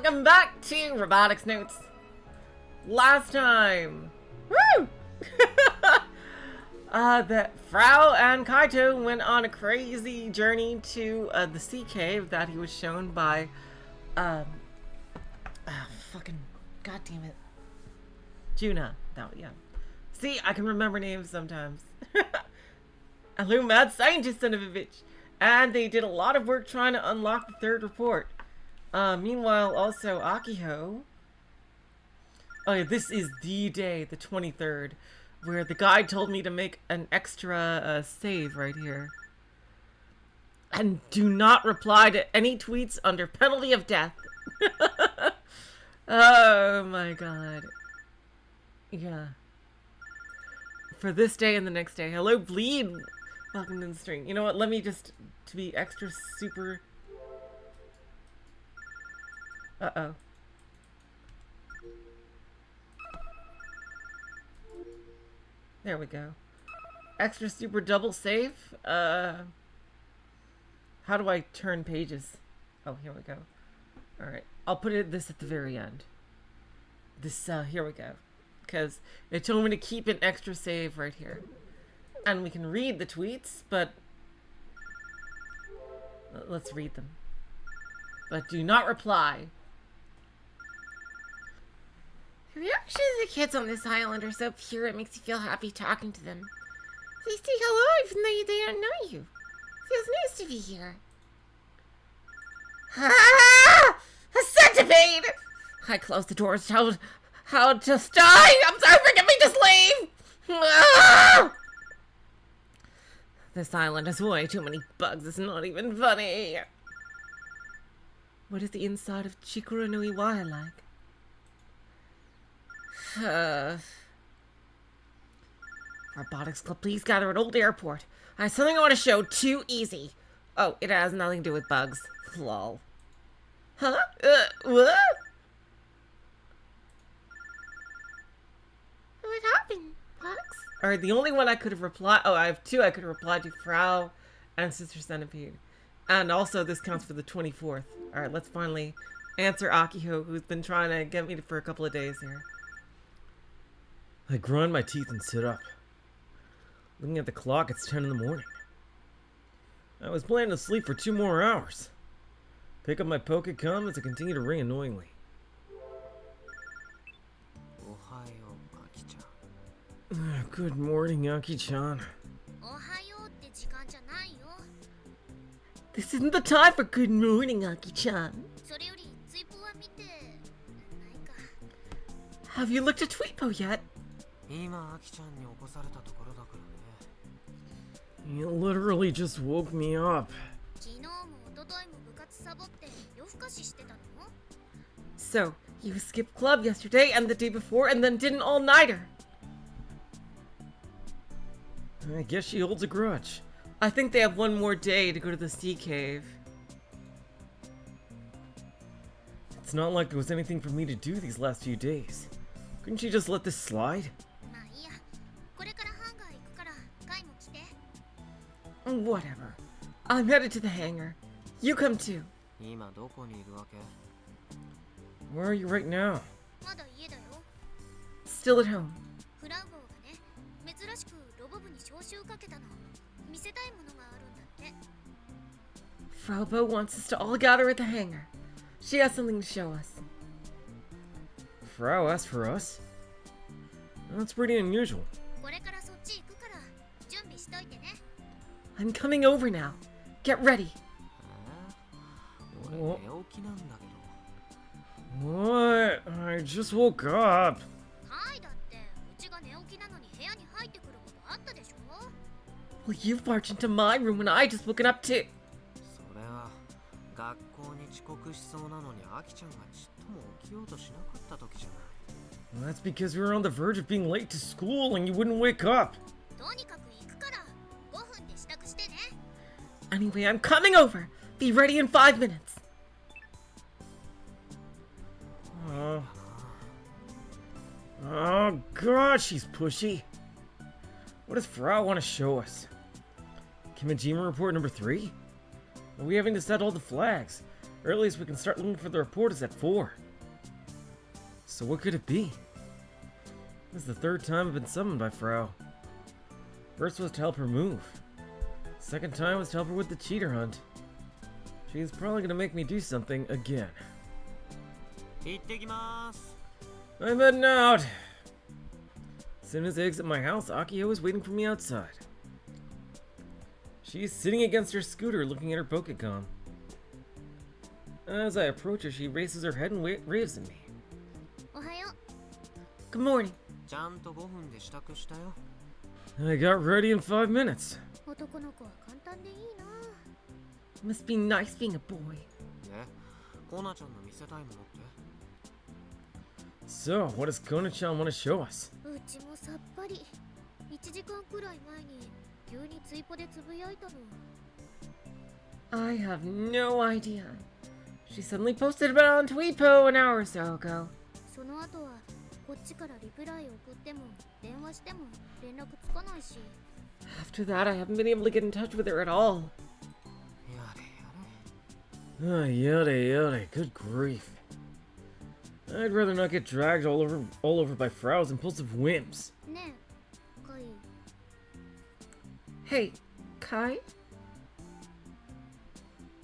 welcome back to Robotics Notes. Last time, woo! That Frau and Kaito went on a crazy journey to the sea cave that he was shown by, fucking, goddamn it, Juna. No, yeah. See, I can remember names sometimes. Hello, mad scientist, son of a bitch. And they did a lot of work trying to unlock the third report. Meanwhile, also Akiho. Oh yeah, this is the day, the 23rd, where the guide told me to make an extra save right here. And do not reply to any tweets under penalty of death. Oh my god. Yeah. For this day and the next day. Hello, Bleed. Welcome to the stream. You know what? Let me just, to be extra super... Uh-oh. There we go. Extra super double save? How do I turn pages? Oh, here we go. Alright. I'll put this at the very end. This, here we go. Because it told me to keep an extra save right here. And we can read the tweets, but... let's read them. But do not reply. The reactions of the kids on this island are so pure it makes you feel happy talking to them. They say hello even though they don't know you. Feels nice to be here. Ah! A centipede! I closed the doors. How just die? I'm sorry, forgive me, just leave! Ah! This island has way too many bugs, it's not even funny. What is the inside of Chikura no Iwaya like? Robotics Club, please gather at Old Airport. I have something I want to show. Too easy. Oh, it has nothing to do with bugs. Lol. Huh? What? What happened, bugs? Alright, the only one I could have replied... Oh, I have two I could have replied to. Frau and Sister Centipede. And also, this counts for the 24th. Alright, let's finally answer Akiho, who's been trying to get me for a couple of days here. I grind my teeth and sit up. Looking at the clock, it's 10 in the morning. I was planning to sleep for 2 more hours. Pick up my Pokécom as it continued to ring annoyingly. Good morning, Aki-chan. This isn't the time for good morning, Aki-chan. Have you looked at Tweepo yet? You literally just woke me up. So, you skipped club yesterday and the day before and then did an all-nighter. I guess she holds a grudge. I think they have one more day to go to the sea cave. It's not like there was anything for me to do these last few days. Couldn't she just let this slide? Whatever. I'm headed to the hangar. You come too. Where are you right now? Still at home. Frau wants us to all gather at the hangar. She has something to show us. Frau asked for us? That's pretty unusual. I'm coming over now. Get ready. What? I just woke up. Well, you've barged into my room when I just woken up too. Well, that's because we were on the verge of being late to school and you wouldn't wake up. Anyway, I'm coming over. Be ready in 5 minutes. Oh god, she's pushy. What does Frau want to show us? Kimijima report number 3? Are we having to set all the flags? Earliest we can start looking for the report is at 4. So what could it be? This is the 3rd time I've been summoned by Frau. First was to help her move. Second time was to help her with the cheater hunt. She's probably gonna make me do something again. I'm heading out. As soon as I exit my house, Akiho is waiting for me outside. She's sitting against her scooter looking at her Pokecom. As I approach her, she raises her head and waves at me. Good morning. I got ready in 5 minutes. Must be nice being a boy. So, what does Kona-chan want to show us? I have no idea. She suddenly posted about it on Tweepo an hour or so ago. After that, I haven't been able to get in touch with her at all. Ah, yada yada, good grief. I'd rather not get dragged all over by Frau's impulsive whims. Hey, Kai?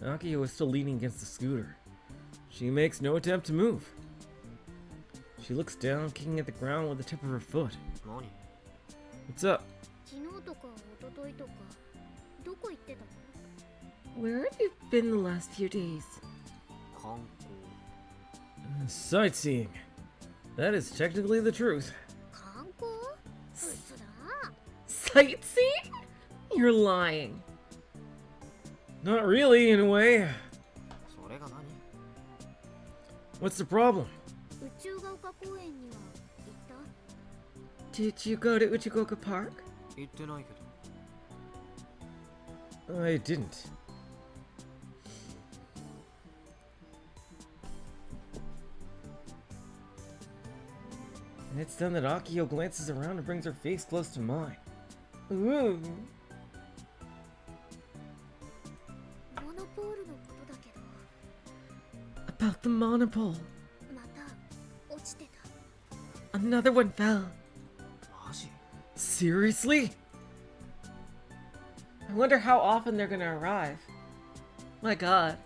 Akiho is still leaning against the scooter. She makes no attempt to move. She looks down, kicking at the ground with the tip of her foot. What's up? Where have you been the last few days? Sightseeing. That is technically the truth. Sightseeing? You're lying. Not really, in a way. What's the problem? Did you go to Uchigoka Park? I didn't. And it's then that Akiho glances around and brings her face close to mine. Ooh. About the monopole. Another one fell. Seriously? I wonder how often they're gonna arrive. My god.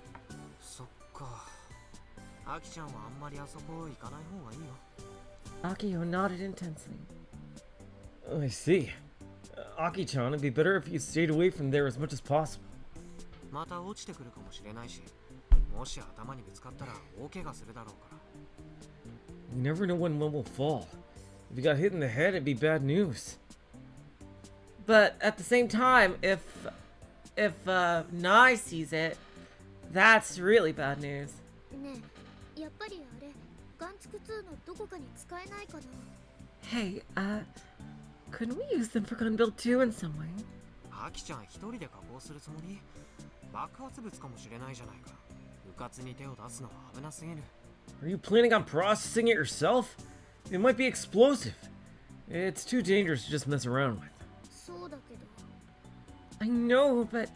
Akiho nodded intensely. I see. Aki-chan, it'd be better if you stayed away from there as much as possible. You never know when one will fall. If you got hit in the head, it'd be bad news. But at the same time, if Nai sees it, that's really bad news. Hey, couldn't we use them for gun build 2 in some way? Are you planning on processing it yourself? It might be explosive. It's too dangerous to just mess around with. I know, but...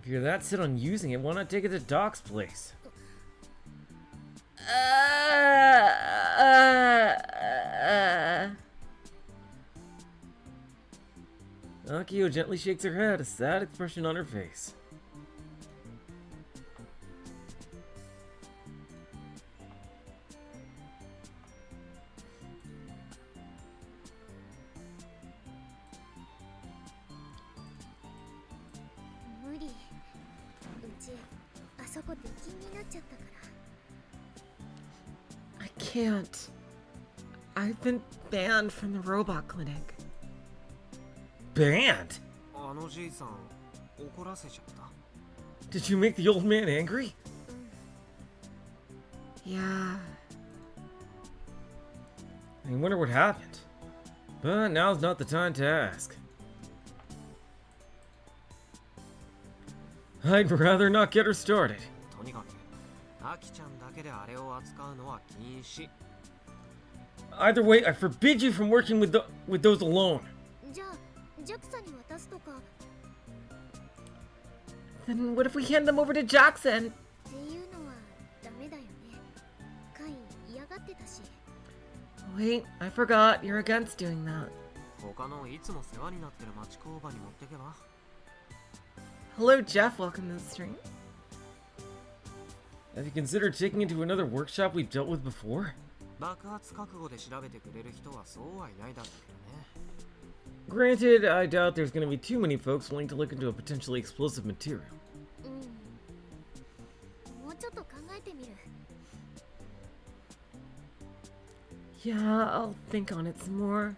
If you're that set on using it, why not take it to Doc's place? Akiho gently shakes her head, a sad expression on her face. I can't. I've been banned from the robot clinic. Banned? Did you make the old man angry? Yeah. I wonder what happened. But now's not the time to ask. I'd rather not get her started. Either way, I forbid you from working with those alone. Then what if we hand them over to Jackson? っていうのはダメだよね。カイ嫌がってたし。 Wait, I forgot. You're against doing that. 他のいつも世話になってる町工場に持ってけば。 Hello, Jeff. Welcome to the stream. Have you considered taking it to another workshop we've dealt with before? 爆発覚悟で調べてくれる人はそうはいないだろうけどね。 Granted, I doubt there's going to be too many folks willing to look into a potentially explosive material. もうちょっと考えてみる。 Yeah, I'll think on it some more.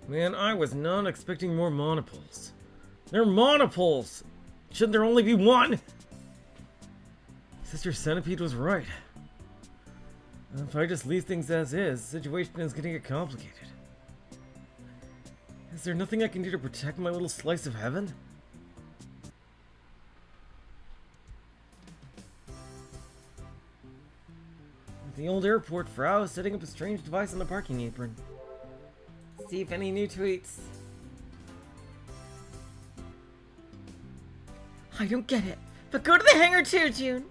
Man, I was not expecting more monopoles. They're monopoles! Shouldn't there only be one? Sister Centipede was right. If I just leave things as is, the situation is getting complicated. Is there nothing I can do to protect my little slice of heaven? At the old airport, Frau is setting up a strange device on the parking apron. See if any new tweets. I don't get it, but go to the hangar too, June.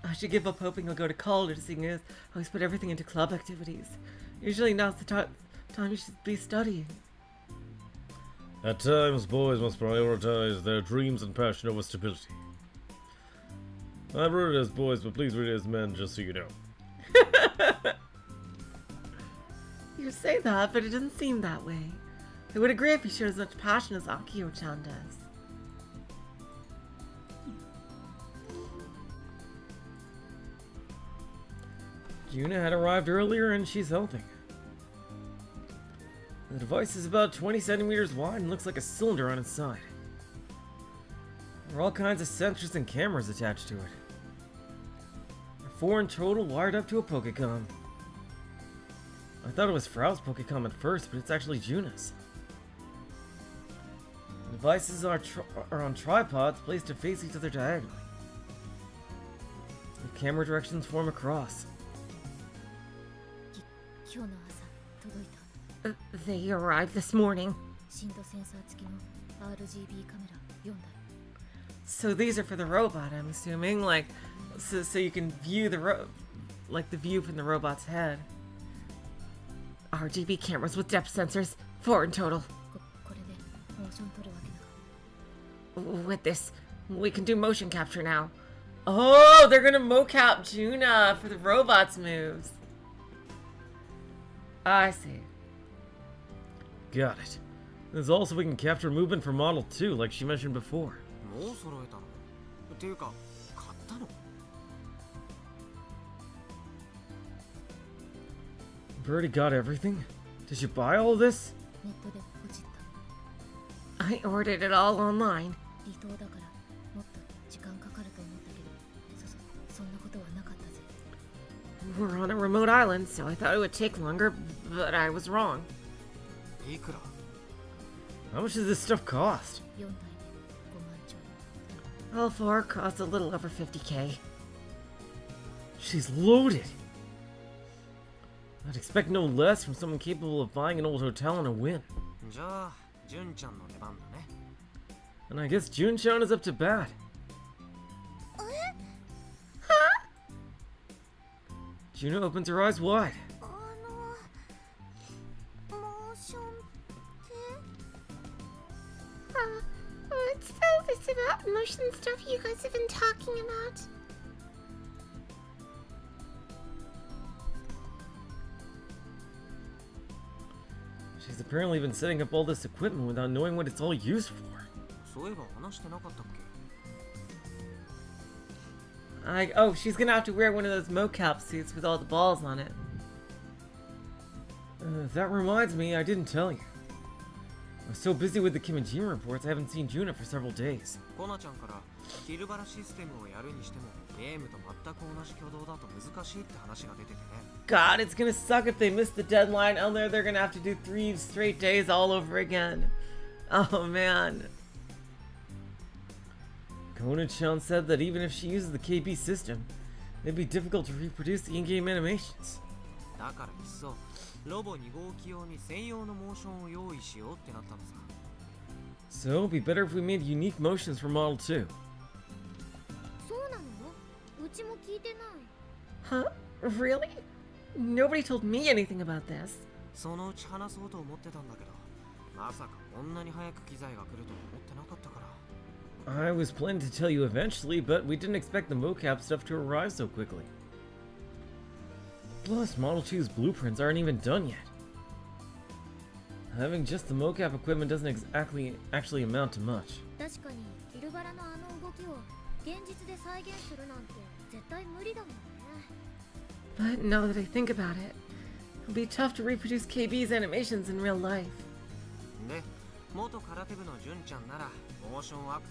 I should give up hoping he'll go to college, seeing as how he's put everything into club activities. Usually now's the time you should be studying. At times, boys must prioritize their dreams and passion over stability. I wrote it as boys, but please read it as men, just so you know. You say that, but it doesn't seem that way. I would agree if he showed as much passion as Akiho-chan does. Juna had arrived earlier and she's helping. The device is about 20 centimeters wide and looks like a cylinder on its side. There are all kinds of sensors and cameras attached to it. There are 4 in total wired up to a Pokecom. I thought it was Frau's Pokecom at first, but it's actually Juna's. The devices are on tripods placed to face each other diagonally. The camera directions form a cross. 今日の朝届いた。 They arrived this morning. 振動センサー付きの RGB カメラ4台。 So these are for the robot, I'm assuming, like, so you can view the the view from the robot's head. RGB cameras with depth sensors, 4 in total. これでモーション撮るわけだが。 With this, we can do motion capture now. Oh, they're gonna mocap Juna for the robot's moves. I see. Got it. There's also we can capture movement from Model 2, like she mentioned before. もう揃えたの？っていうか、買ったの？ You've already got everything? Did you buy all this? ネットでポチった。 I ordered it all online. 離島だからもっと時間かかると思ったけど、そんなことはなかったぜ。 We're on a remote island, so I thought it would take longer, but I was wrong. いくら？ How much does this stuff cost? 4台で5万ちょい。 All 4 cost a little over 50k. She's loaded! I'd expect no less from someone capable of buying an old hotel on a whim. じゃあ、純ちゃんの出番だね。 And I guess Jun-chan is up to bat. Juna opens her eyes wide. モーションって？ What's all this about motion stuff you guys have been talking about? She's apparently been setting up all this equipment without knowing what it's all used for. そういえば話してなかったっけ？ Oh, she's gonna have to wear one of those mocap suits with all the balls on it. That reminds me, I didn't tell you. I was so busy with the Kimijima reports, I haven't seen Juna for several days. コナちゃんからキルバラシステムをやるにしてもゲームと全く同じ挙動だと難しいって話が出ててね。 God, it's gonna suck if they miss the deadline. Oh, they're gonna have to do 3 straight days all over again. Oh man. Kona-chan said that even if she uses the KB system, it'd be difficult to reproduce the in-game animations. だからいっそロボ2号機用に専用のモーションを用意しようってなったのさ。 So it'd be better if we made unique motions for Model 2. そうなの？うちも聞いてない。 Huh? Really? Nobody told me anything about this. そのうち話そうと思ってたんだけど、まさかこんなに早く機材が来ると思ってなかったから。 I was planning to tell you eventually, but we didn't expect the mocap stuff to arrive so quickly. Plus, Model 2's blueprints aren't even done yet. Having just the mocap equipment doesn't actually amount to much. 確かにイルバラのあの動きを現実で再現するなんて絶対無理だもんね。 But now that I think about it, it'll be tough to reproduce KB's animations in real life. で、元空手部の純ちゃんならモーションじゃなくて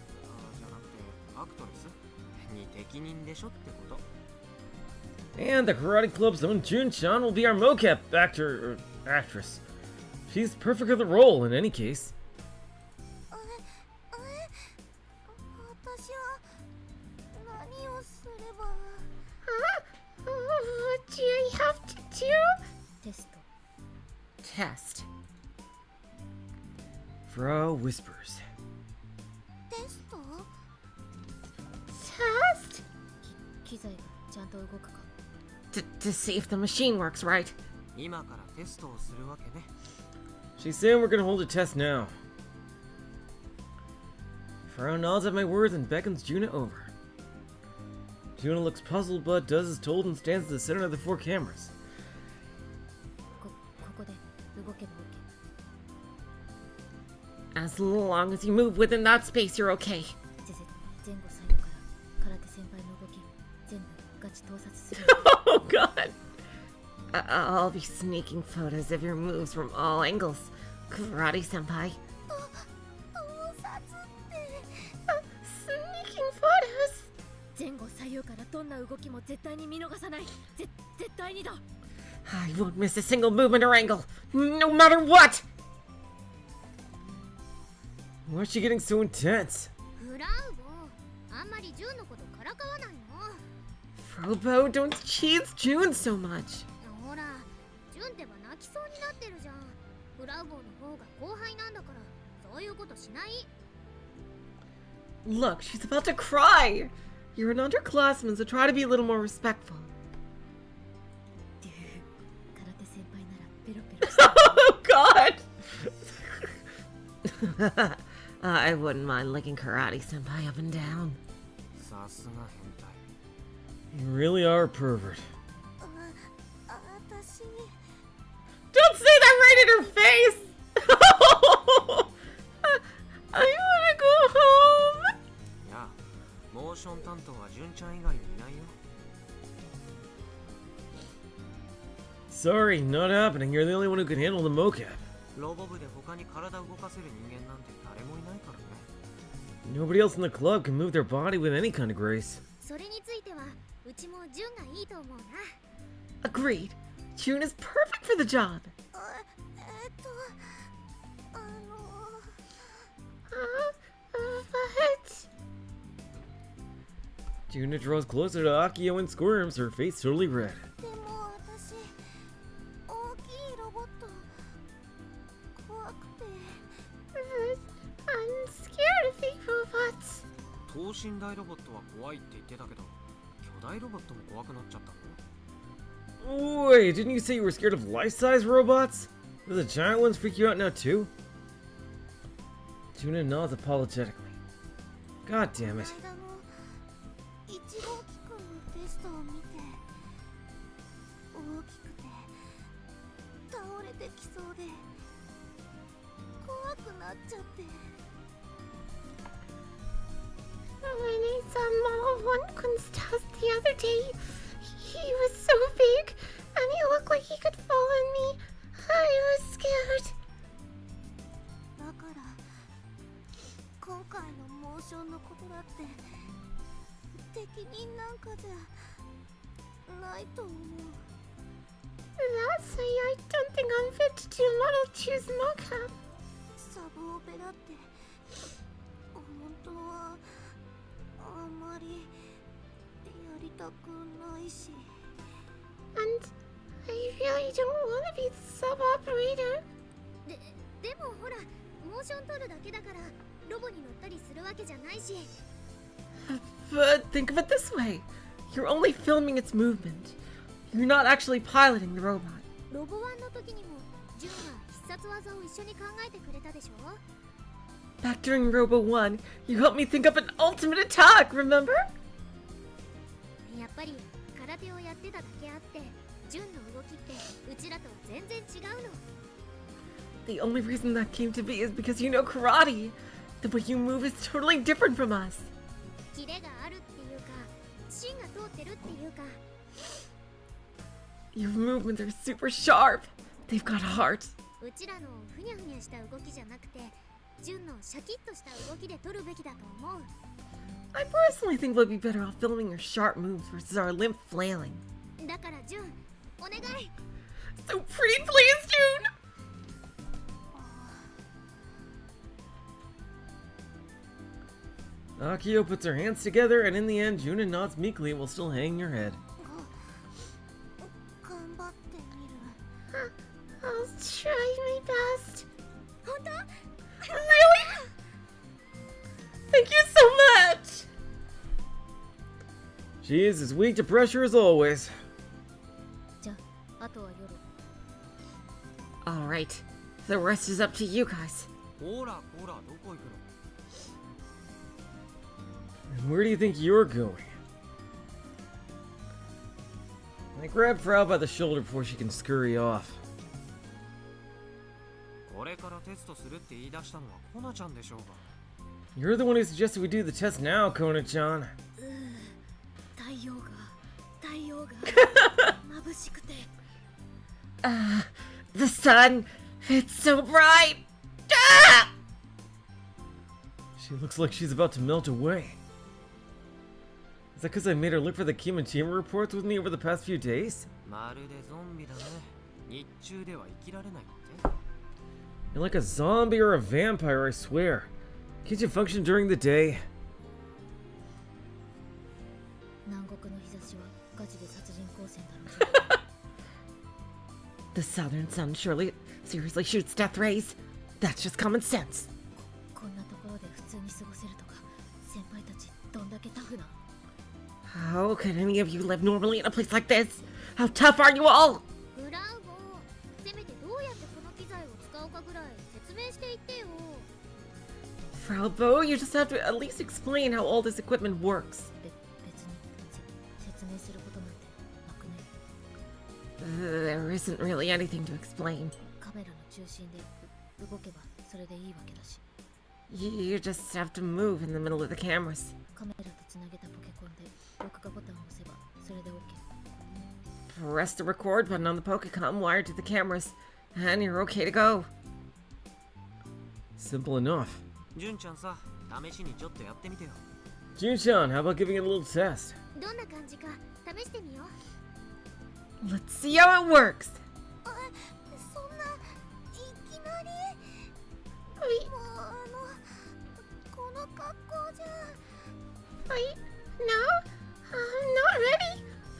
アクトレスに適任でしょってこと。 And the Karate Club's own Jun-chan will be our mocap actor or actress. She's perfect for the role in any case. 私は何をすれば。 What do I have to do? テスト。 Test. Frau whispers. テスト？ Test? 機材がちゃんと動くか。 To see if the machine works right. 今からテストをするわけね。 She's saying we're gonna hold a test now. Frau nods at my words and beckons Juna over. Juna looks puzzled but does as told and stands at the center of the 4 cameras. ここで動けば As long as you move within that space, you're okay. OK。前後左右から空手先輩の動き全部ガチ盗撮する。Oh god! I'll be sneaking photos of your moves from all angles. Karate senpai. 盗撮って。 Sneaking photos? 前後左右からどんな動きも絶対に見逃さない。絶対にだ。 I won't miss a single movement or angle, no matter what! Why is she getting so intense? フラウボ、あんまりジュンのことからかわないの。 Frobo, don't tease June so much. ほら、ジュンってば泣きそうになってるじゃん。フラウボの方が後輩なんだから、そういうことしない。 Look, she's about to cry! You're an underclassman, so try to be a little more respectful. 空手先輩ならペロペロしてる。 Oh god! I wouldn't mind licking Karate senpai up and down. さすが変態。 You really are a pervert. 私。 Don't say that right in her face! I wanna go home! いや、モーション担当は純ちゃん以外にいないよ。 Sorry, not happening. You're the only one who can handle the mocap. ロボ部で他に体動かせる人間なんて誰もいないからね。 Nobody else in the club can move their body with any kind of grace. それについては、うちもジュンがいいと思うな。 Agreed. June is perfect for the job. But... Juna draws closer to Akiho and squirms, her face totally red. でも私、大きいロボット、怖くて。I'm scared of big robots. 等身大ロボットは怖いって言ってたけど、巨大ロボットも怖くなっちゃったの？ Wait, didn't you say you were scared of life-size robots? Do the giant ones freak you out now too? Juna nods apologetically. God damn it. この間の1号機くんのテストを見て、大きくて倒れてきそうで怖くなっちゃって。 When I saw Model 1's test the other day, he was so big, and he looked like he could fall on me. I was scared. だから今回のモーションのことだって適任なんかじゃないと思う。 That's why I don't think I'm fit to do Model 2's mocap. サブオペラって本当はあんまりやりたくないし。 And I really don't want to be the sub-operator. でもほら、モーション取るだけだからロボに乗ったりするわけじゃないし。 But think of it this way. You're only filming its movement. You're not actually piloting the robot. ロボ1の時にもジュンが必殺技を一緒に考えてくれたでしょ。 Back during Robo 1, you helped me think up an ultimate attack, remember? やっぱり空手をやってただけあってジュンの動きってうちらと全然違うの。 The only reason that came to be is because you know karate. The way you move is totally different from us. キレがあるっていうか芯が通ってるっていうか。 Your movements are super sharp. They've got heart. うちらのふにゃふにゃした動きじゃなくてジュンのシャキッとした動きで撮るべきだと思う。 I personally think we'd be better off filming your sharp moves versus our limp flailing. だからジュンお願い。 So pretty, please, June! Akiho puts her hands together, and in the end, Juna nods meekly while still hanging her head. 頑張ってみる。 I'll try my best. 本当？ Really? Thank you so much! She is as weak to pressure as always. じゃあ、あとは夜。 Alright, the rest is up to you guys. ほらほら、どこ行くの？ And where do you think you're going? I grab Frau by the shoulder before she can scurry off. これからテストするって言い出したのはコナちゃんでしょうが。 You're the one who suggested we do the test now, Kona-chan. 太陽が眩しくて。 The sun, it's so bright. Ah! She looks like she's about to melt away. Is that because I made her look for the Kimachima reports with me over the past few days? まるでゾンビだね。日中では生きられないって。 You're like a zombie or a vampire, I swear. Can't you function during the day? 南国の日差しはガチで殺人光線だろう。 The southern sun seriously shoots death rays. That's just common sense. こんなところで普通に過ごせるとか先輩たちどんだけタフな。 How could any of you live normally in a place like this? How tough are you all? ブラウボせめてどうやってこの機材を使うかぐらい説明していってよ。 Frau Bo, you just have to at least explain how all this equipment works. 別に説明することなんてなくね。 There isn't really anything to explain. カメラの中心で動けばそれでいいわけだし。 You just have to move in the middle of the cameras. カメラとつなげたポケコンで録画ボタンを押せばそれで OK。 Press the record button on the Pokecom wired to the cameras, and you're okay to go. Simple enough. 純ちゃんさ、試しにちょっとやってみてよ。 Jun-chan, how about giving it a little test? どんな感じか試してみよう。 Let's see how it works. あ、そんないきなり。 Wait, もうこの格好じゃ。 wait, no, I'm not ready.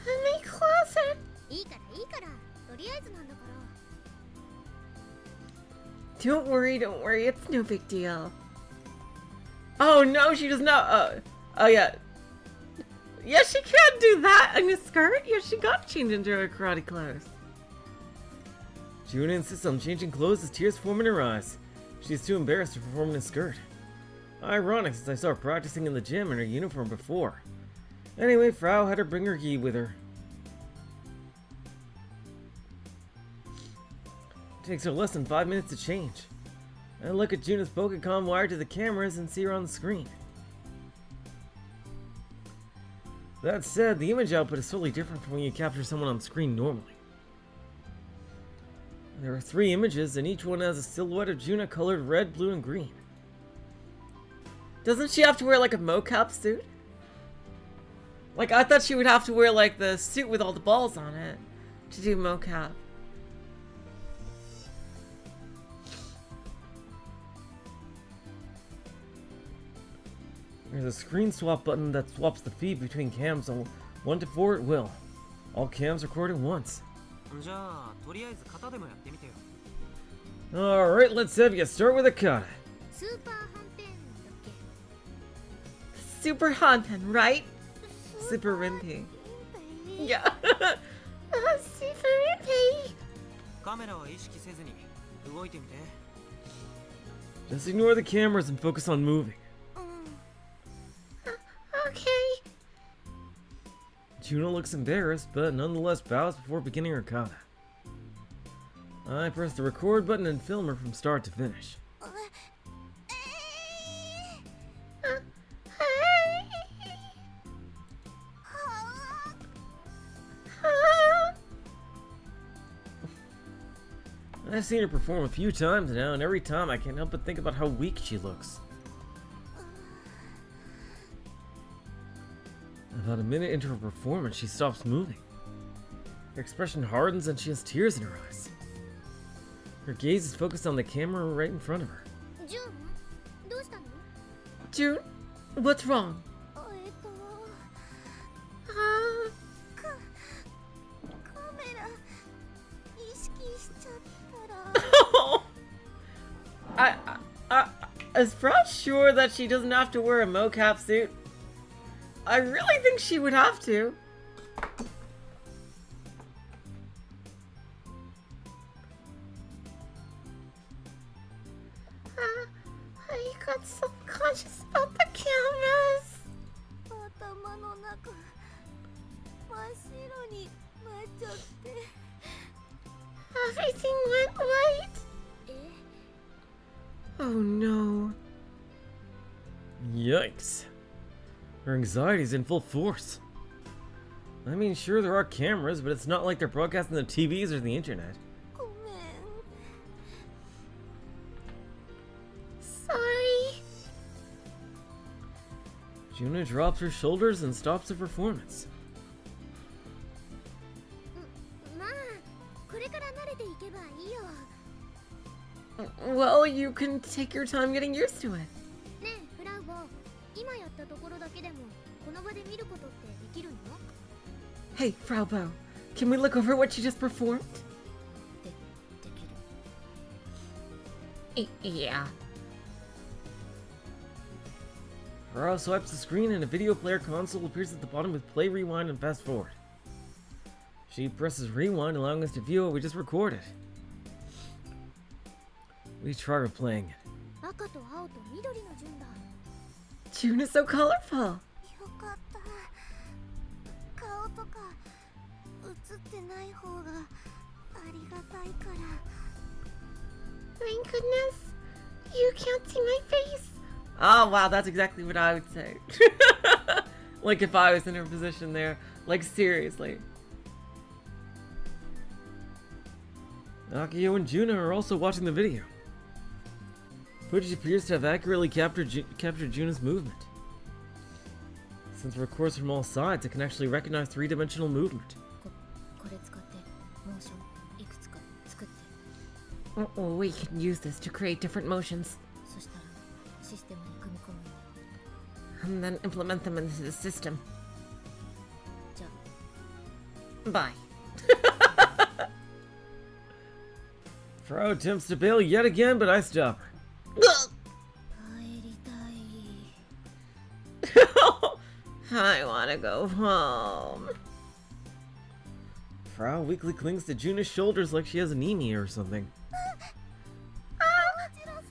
Let me closer. いいからとりあえずなんだから。 Don't worry, it's no big deal. Oh no, she does not. Oh yeah. Yeah, she can't do that in a skirt. Yeah, she got changed into her karate clothes. Juna insists on changing clothes as tears form in her eyes. She's too embarrassed to perform in a skirt. Ironic since I saw her practicing in the gym in her uniform before. Anyway, Frau had her bring her gi with her. It takes her less than 5 minutes to change. I look at Juna's Pokecom wired to the cameras and see her on the screen. That said, the image output is totally different from when you capture someone on screen normally. There are 3 images, and each one has a silhouette of Juna colored red, blue, and green. Doesn't she have to wear like a mocap suit? Like I thought she would have to wear like the suit with all the balls on it to do mocap. There's a screen swap button that swaps the feed between cams on 1 to 4 at will. All cams record at once. じゃあとりあえず型でもやってみてよ。 Alright, let's have you start with a kata. スーパーはんぺんだっけ。 Super Hanpen, right? Super Rinpei. Yeah. Super Rippy. カメラは意識せずに動いてみて。 Just ignore the cameras and focus on moving. Okay. Juno looks embarrassed, but nonetheless bows before beginning her kata. I press the record button and film her from start to finish. I've seen her perform a few times now, and every time I can't help but think about how weak she looks. About a minute into her performance, she stops moving. Her expression hardens and she has tears in her eyes. Her gaze is focused on the camera right in front of her. ジュン、どうしたの？ June, what's wrong? カメラ意識しちゃったら。Is Frau sure that she doesn't have to wear a mocap suit? I really think she would have to. I got self-conscious about the cameras. 頭の中真っ白になっちゃって。 Everything went white. え、 Oh no. Yikes. Her anxiety's in full force. I mean, sure, there are cameras, but it's not like they're broadcasting the TVs or the internet. ごめん。 Sorry. Juno drops her shoulders and stops the performance. まあ、これから慣れていけばいいよ。 Well, you can take your time getting used to it. ねえ、フラウボ、今やったところだけでもこの場で見ることってできるの？ Hey, Frau Bo, can we look over what she just performed? できる。 Yeah. Frau swipes the screen and a video player console appears at the bottom with play, rewind, and fast forward. She presses rewind, allowing us to view what we just recorded. We try replaying it. 赤と青と緑の順だ。 June is so colorful. よかった。顔とか映ってない方がありがたいから。 Thank goodness. You can't see my face. Oh wow, that's exactly what I would say. Like if I was in her position there. Like seriously. Akiho and Juno are also watching the video. Footage appears to have accurately captured Juno's movement. Since it records from all sides, it can actually recognize three-dimensional movement. これ使ってモーションいくつか作って。 We can use this to create different motions そしたらシステムに組み込む。 and then implement them into the system. じゃ Bye. Frau attempts to bail yet again, but I stop her. あ、帰りたい。 I wanna go home. Frau weakly clings to Juno's shoulders like she has anemia or something. こちらさん、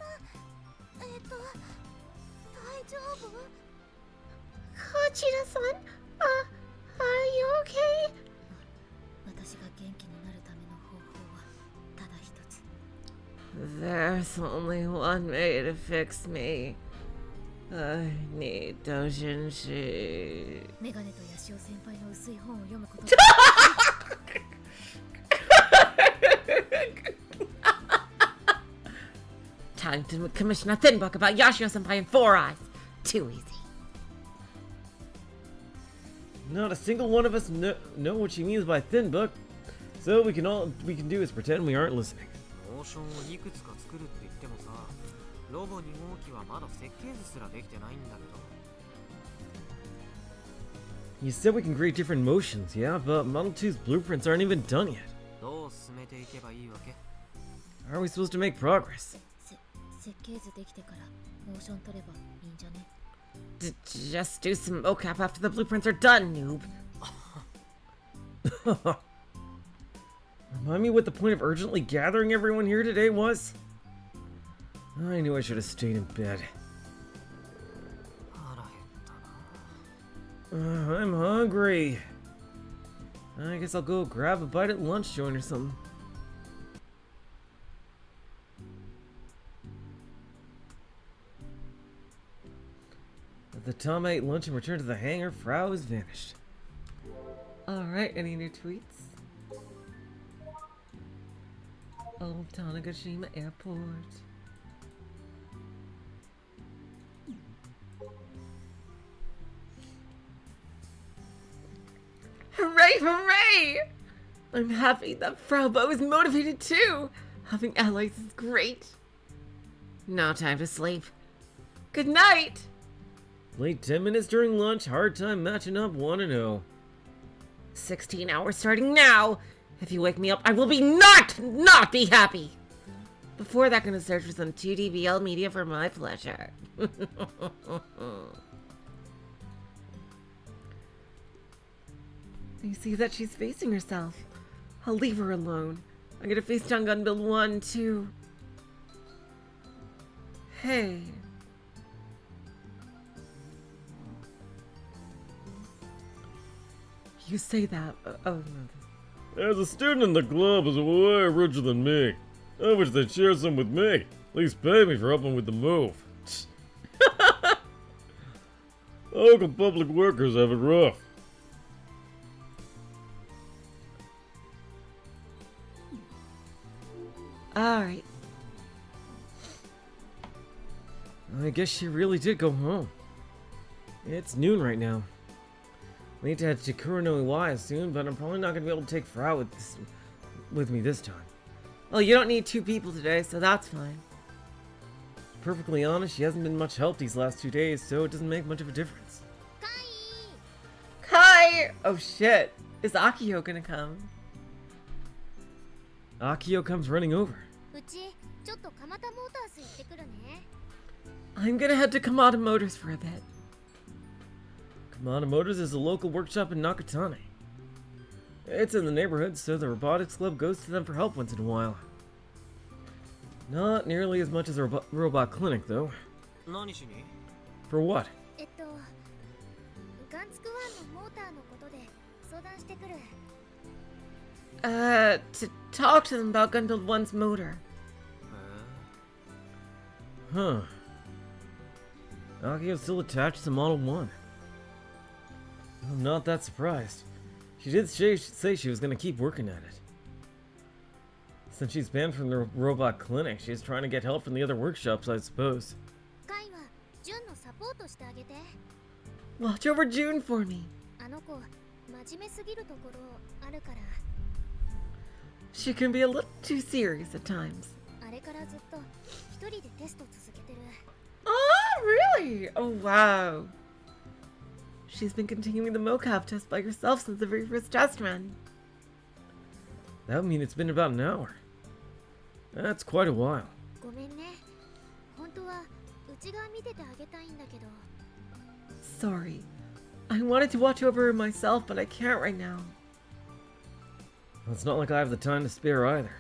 大丈夫？ Kochida-san, are you okay? 私が元気になるための方法はただ一つ。 There's only one way to fix me. I need dojinshi. メガネとヤシオ先輩の薄い本を読むことで Time to commission a thin book about Yashio-senpai and Four Eyes. Too easy. Not a single one of us know what she means by thin book, so we can do is pretend we aren't listening. モーションをいくつか作るって言ってもさ、ロボ2号機はまだ設計図すらできてないんだけど。 You said we can create different motions, yeah, but Model 2's blueprints aren't even done yet. どていけばいいわけ？ How are we supposed to make progress? 設計図できてからモーション取ればいいんじゃね？ Just do some mocap after the blueprints are done, noob. Remind me what the point of urgently gathering everyone here today was? I knew I should have stayed in bed. 腹減ったな。 I'm hungry. I guess I'll go grab a bite at lunch joint or something. At the time I ate lunch and returned to the hangar, Frau has vanished. Alright, any new tweets? Oh, Tanegashima Airport. Hooray, hooray! I'm happy that Frau Bo is motivated too. Having allies is great. No time to sleep. Good night! Late 10 minutes during lunch, hard time matching up 1-0. 16 hours starting now. If you wake me up, I will be not be happy. Before that, gonna search for some 2D BL media for my pleasure. You see that she's facing herself. I'll leave her alone. I'm gonna face down Gun Build 1, too. Hey. You say that. Oh, no. As a student in the club is way richer than me. I wish they'd share some with me. At least pay me for helping with the move. Local public workers have it rough. Alright. I guess she really did go home. It's noon right now. We need to head to Kuro no Iwaya soon, but I'm probably not going to be able to take Frau with me this time. Well, you don't need 2 people today, so that's fine. Perfectly honest, she hasn't been much help these last 2 days, so it doesn't make much of a difference. Kai! Oh shit. Is Akiho gonna come? Akiho comes running over. うちちょっと蒲田モータース行ってくるね。 I'm gonna head to Kamada Motors for a bit. Kamada Motors is a local workshop in Nakatane. It's in the neighborhood, so the Robotics Club goes to them for help once in a while. Not nearly as much as a robot clinic, though. 何しに？ For what? ガンツクワンのモーターのことで相談してくる。To talk to them about Gun Build 1's motor. Huh. Akiho's still attached to Model 1. I'm not that surprised. She did say she was going to keep working at it. Since she's banned from the robot clinic, she's trying to get help from the other workshops, I suppose. カイはジュンのサポートしてあげて。 Watch over June for me. あの子真面目すぎるところあるから。 She can be a little too serious at times. あれからずっと一人でテスト続けてる。 Oh, really? Oh, wow. She's been continuing the mocap test by herself since the very first test run. That would mean it's been about an hour. That's quite a while. ごめんね。本当は内側見ててあげたいんだけど。 Sorry. I wanted to watch over her myself, but I can't right now. It's not like I have the time to spare either.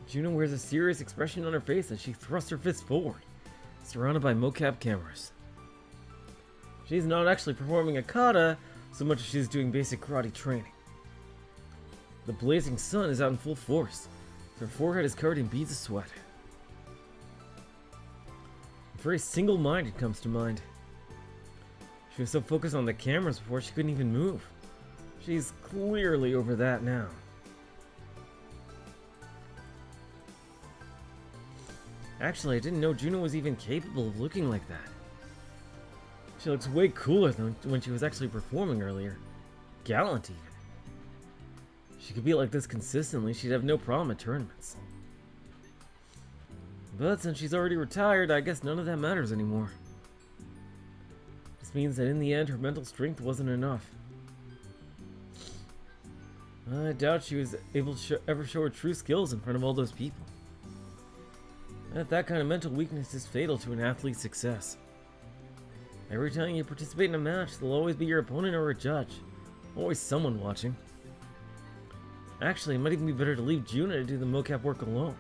Juno wears a serious expression on her face as she thrusts her fist forward, surrounded by mocap cameras. She's not actually performing a kata so much as she's doing basic karate training. The blazing sun is out in full force. Her forehead is covered in beads of sweat. A very single-minded comes to mind. She was so focused on the cameras before she couldn't even move. She's clearly over that now. Actually, I didn't know Juno was even capable of looking like that. She looks way cooler than when she was actually performing earlier. Gallant, even. She could be like this consistently, she'd have no problem at tournaments. But since she's already retired, I guess none of that matters anymore. This means that in the end, her mental strength wasn't enough. I doubt she was able to ever show her true skills in front of all those people. That kind of mental weakness is fatal to an athlete's success. Every time you participate in a match, there'll always be your opponent or a judge. Always someone watching. Actually, it might even be better to leave Juna to do the mocap work alone.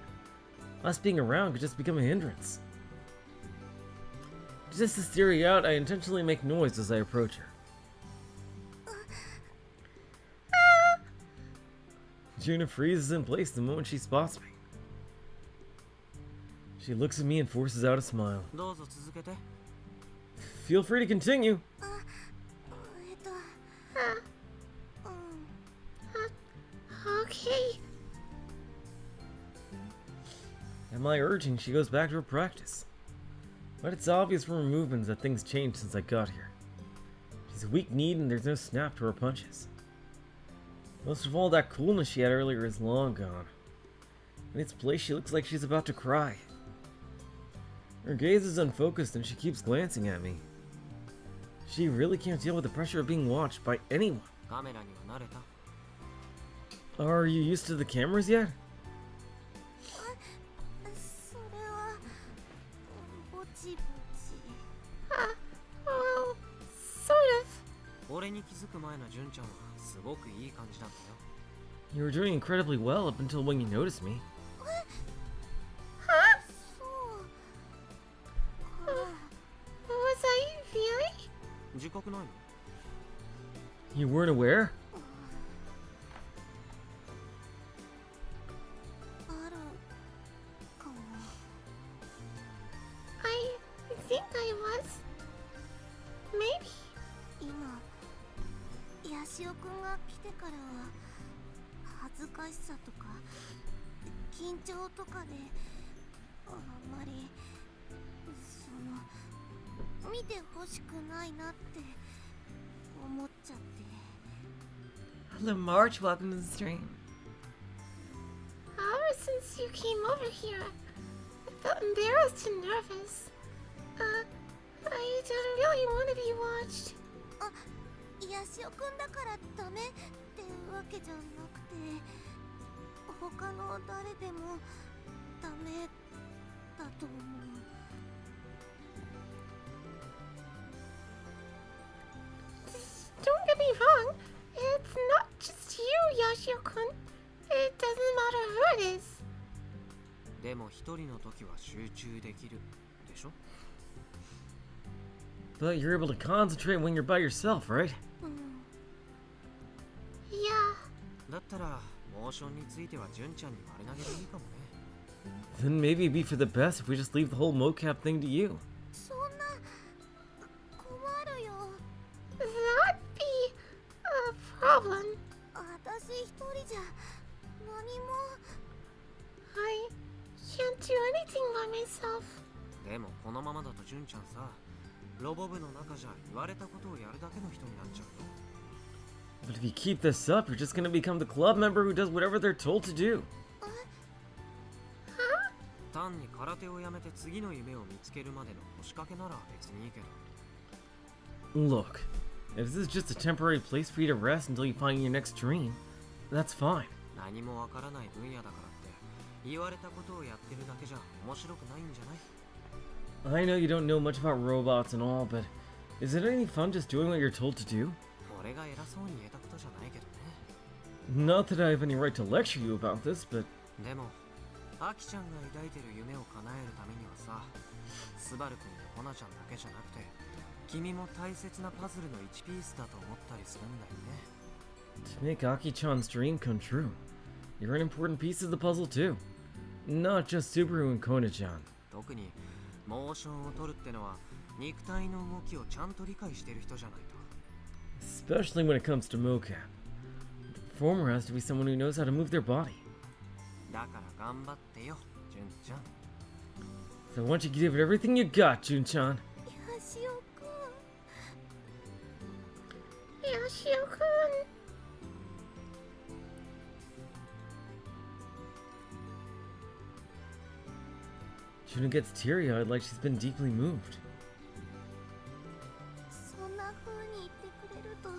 Us being around could just become a hindrance. To test this theory out, I intentionally make noise as I approach her. Juna freezes in place the moment she spots me. She looks at me and forces out a smile. どうぞ続けて。 Feel free to continue. うん Okay. At my urging, she goes back to her practice. But it's obvious from her movements that things changed since I got here. She's weak-kneed and there's no snap to her punches. Most of all, that coolness she had earlier is long gone. In its place, she looks like she's about to cry. Her gaze is unfocused and she keeps glancing at me. She really can't deal with the pressure of being watched by anyone. カメラには慣れた。 Are you used to the cameras yet? それはぼちぼち Well, sort of. 俺に気づく前の純ちゃんはすごくいい感じだったよ。 You were doing incredibly well up until when you noticed me. そうか Was I really? 自覚ないの？ You weren't aware? あるかも I think I was. Maybe. 今ヤシオくんが来てからは恥ずかしさとか緊張とかであんまり見てほしくないなって思っちゃって Hello, March. Welcome to the stream. Ever since you came over here, I felt embarrassed and nervous. I don't really want to be watched. あ、ヤシオくんだからダメってわけじゃなくて他の誰でもダメだと思う Don't get me wrong. It's not just you, Yashio-kun. It doesn't matter who it is. でも一人の時は集中できるでしょ？ But you're able to concentrate when you're by yourself, right? うん Yeah. だったらモーションについては純ちゃんに丸投げでいいかもね。 Then maybe it'd be for the best if we just leave the whole mocap thing to you. そんな困るよ That'd be a problem. 私一人じゃ何も I can't do anything by myself. でもこのままだと純ちゃんさ、ロボ部の中じゃ言われたことをやるだけの人になっちゃうよ。 But if you keep this up, you're just gonna become the club member who does whatever they're told to do. 単に空手をやめて次の夢を見つけるまでの腰掛けなら別にいいけど。 Look, if this is just a temporary place for you to rest until you find your next dream, that's fine. 何もわからない分野だからって言われたことをやってるだけじゃ面白くないんじゃない？ I know you don't know much about robots and all, but is it any fun just doing what you're told to do? 俺が偉そうに言えたことじゃないけどね。 Not that I have any right to lecture you about this, but でもアキちゃんが抱いてる夢を叶えるためにはさ、スバル君やホナちゃんだけじゃなくて君も大切なパズルの1ピースだと思ったりするんだよね。 to make Aki-chan's dream come true, you're an important piece of the puzzle too. Not just Subaru and Kona-chan. 特にモーションを取るってのは肉体の動きをちゃんと理解してる人じゃないと。 Especially when it comes to mocap. The performer has to be someone who knows how to move their body. だから頑張ってよ、純ちゃん。 So why don't you give it everything you got, Jun-chan? ヤシオくん Yashio-kun. Juna gets teary-eyed like she's been deeply moved. そんな風に言ってくれると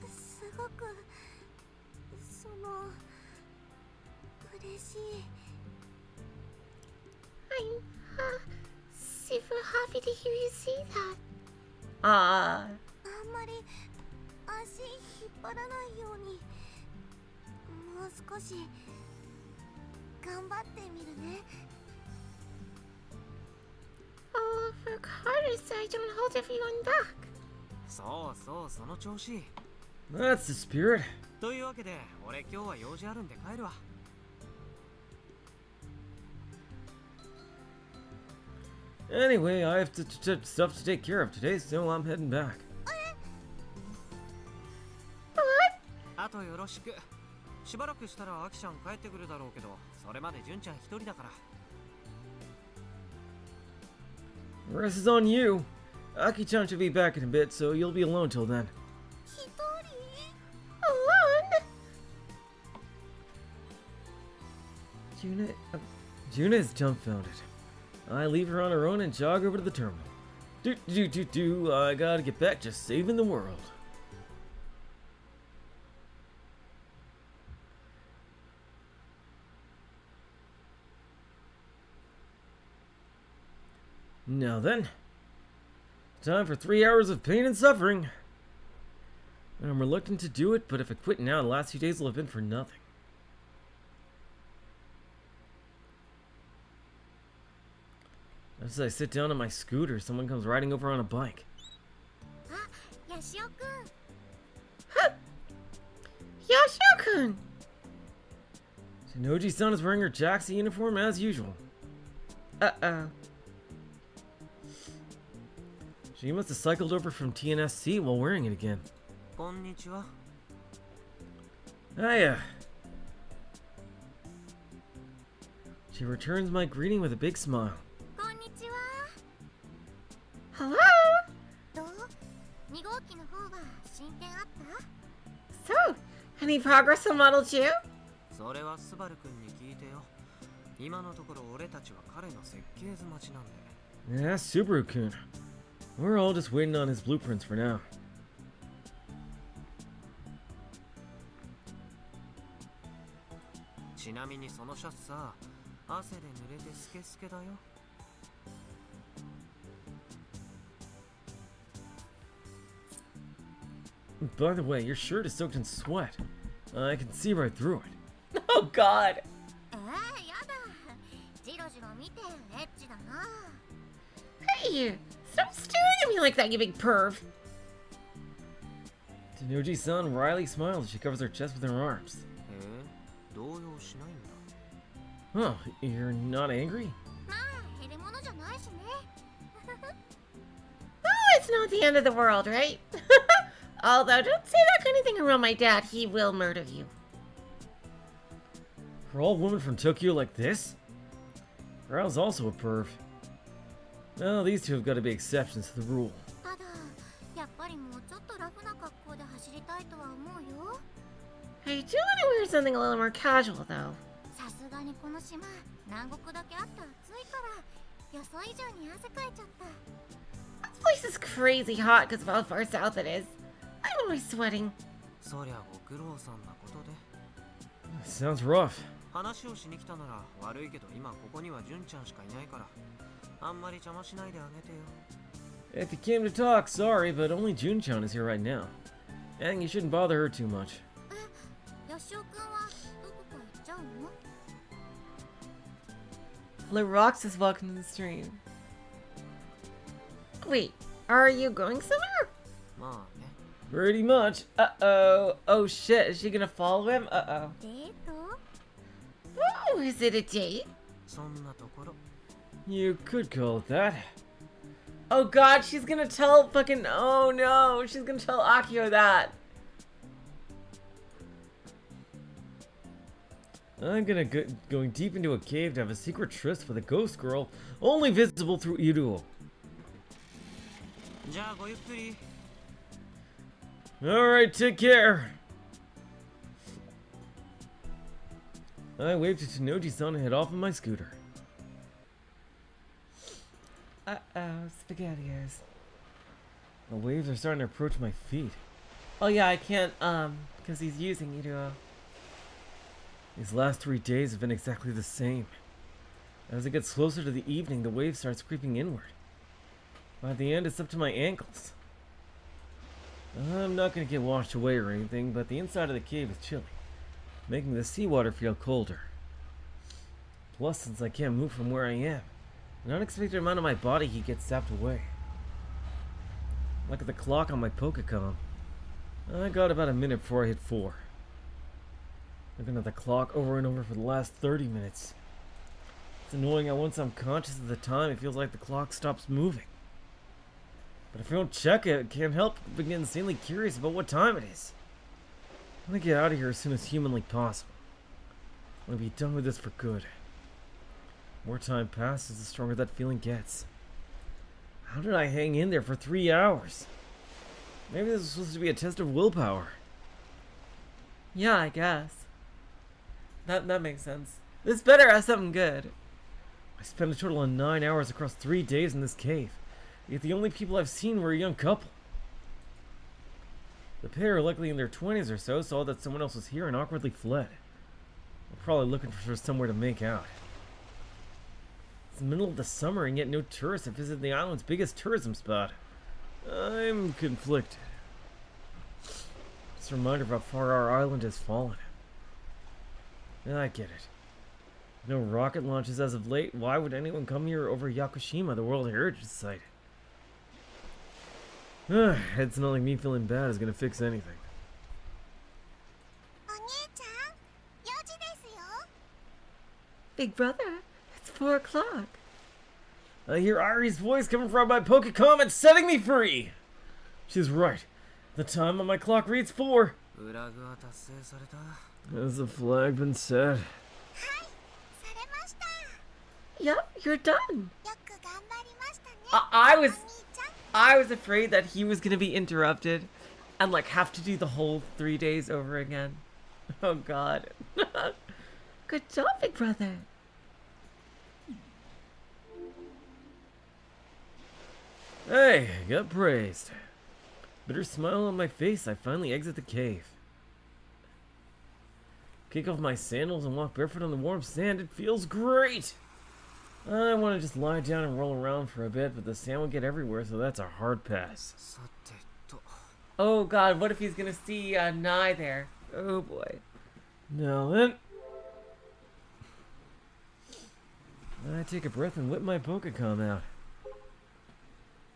すごくその嬉しい。 I'm super happy to hear you say that. Ah. あんまり足引っ張らないようにもう少し頑張ってみるね。 Oh, for Carter's sake, don't hold everyone back. そうそう、その調子。 That's the spirit. というわけで俺今日は用事あるんで帰るわ。 Anyway, I have stuff to take care of today, so I'm heading back. What? あとよろしく。しばらくしたらアキちゃん帰ってくるだろうけど、それまで純ちゃん一人だから。 The rest is on you. Aki-chan should be back in a bit, so you'll be alone till then. 一人 Alone? Juna is dumbfounded. I leave her on her own and jog over to the terminal. I gotta get back to saving the world. Now then, time for 3 hours of pain and suffering. I'm reluctant to do it, but if I quit now, the last few days will have been for nothing. As I sit down on my scooter, someone comes riding over on a bike. あ、ヤシオくん。 Yoshio-kun! Shinoji-san is wearing her Jaxi uniform as usual. Uh-oh. She must have cycled over from TNSC while wearing it again. こんにちは。 Hiya. She returns my greeting with a big smile. こんにちは。 Hello? どう ?2 号機の方は進展あった So, any progress on Model 2? それはスバル君に聞いてよ。今のところ俺たちは彼の設計図待ちなんで。 Yeah, Subaru-kun. We're all just waiting on his blueprints for now. ちなみにそのシャツさ、汗で濡れてスケスケだよ。 By the way, your shirt is soaked in sweat. I can see right through it. Oh God. やだ。ジロジロ見てエッチだな。 Hey, stop staring at me like that, you big perv. Tenoji-san wryly smiles as she covers her chest with her arms. 動揺しないんだ。 Oh, you're not angry? まあ減るものじゃないしね。 Oh, it's not the end of the world, right? Although, don't say that kind of thing around my dad. He will murder you. Are all women from Tokyo like this? Rao's also a perv. Well, these two have got to be exceptions to the rule. ただやっぱりもうちょっとラフな格好で走りたいとは思うよ。 I do want to wear something a little more casual, though. さすがにこの島南国だけあって暑いから予想以上に汗かいちゃった。 This place is crazy hot because of how far south it is. I'm always sweating. そりゃご苦労さんなことで。 Sounds rough. 話をしに来たなら悪いけど今ここには純ちゃんしかいないから、あんまり邪魔しないであげてよ。 If you came to talk, sorry, but only Jun-chan is here right now. And you shouldn't bother her too much. ヤシオくんはどこか行っちゃうの？ Lerox is welcome to the stream. Wait, are you going somewhere? まあね。 Pretty much. Uh-oh. Oh shit, is she gonna follow him? Uh-oh. デート？ Oh, is it a date? そんなところ。 You could call it that. Oh God, she's gonna tell fucking... Oh no, she's gonna tell Akiho that. I'm going deep into a cave to have a secret tryst with a ghost girl, only visible through Iruo. じゃあごゆっくり。 Alright, take care. I waved to Tenoji-san and head off on my scooter. Uh-oh, SpaghettiOs. The waves are starting to approach my feet. Oh yeah, I can't, because he's using Iruo. These last 3 days have been exactly the same. As it gets closer to the evening, the wave starts creeping inward. By the end, it's up to my ankles. I'm not going to get washed away or anything, but the inside of the cave is chilly, making the seawater feel colder. Plus, since I can't move from where I am, an unexpected amount of my body heat gets sapped away. Look at the clock on my Pokecom. I got about a minute before I hit 4. Looking at the clock over and over for the last 30 minutes. It's annoying how once I'm conscious of the time, it feels like the clock stops moving. But if I don't check it, I can't help but get insanely curious about what time it is. I want to get out of here as soon as humanly possible. I want to be done with this for good. The more time passes, the stronger that feeling gets. How did I hang in there for 3 hours? Maybe this was supposed to be a test of willpower. Yeah, I guess. That makes sense. This better have something good. I spent a total of 9 hours across 3 days in this cave. Yet the only people I've seen were a young couple. The pair, likely in their 20s or so, saw that someone else was here and awkwardly fled. They're probably looking for somewhere to make out. It's the middle of the summer and yet no tourists have visited the island's biggest tourism spot. I'm conflicted. Just a reminder of how far our island has fallen. I get it. No rocket launches as of late. Why would anyone come here over Yakushima, the World Heritage Site? It's not like me feeling bad is gonna fix anything. お兄ちゃん、4時ですよ。 Big brother, it's 4 o'clock. I hear Ari's voice coming from my Pokecom and setting me free! She's right. The time on my clock reads 4. フラグは達成された。 Has the flag been set? はい、されました。 Yep, you're done. よく頑張りましたね。 I お was 兄ちゃん。 I was afraid that he was gonna be interrupted and like have to do the whole 3 days over again. Oh god. Good job, big brother. Hey, got praised. Bitter smile on my face, I finally exit the cave. Kick off my sandals and walk barefoot on the warm sand. It feels great! I want to just lie down and roll around for a bit, but the sand will get everywhere, so that's a hard pass. さてと。 Oh god, what if he's gonna see Nye there? Oh boy. Now then. I take a breath and whip my Pokecom out.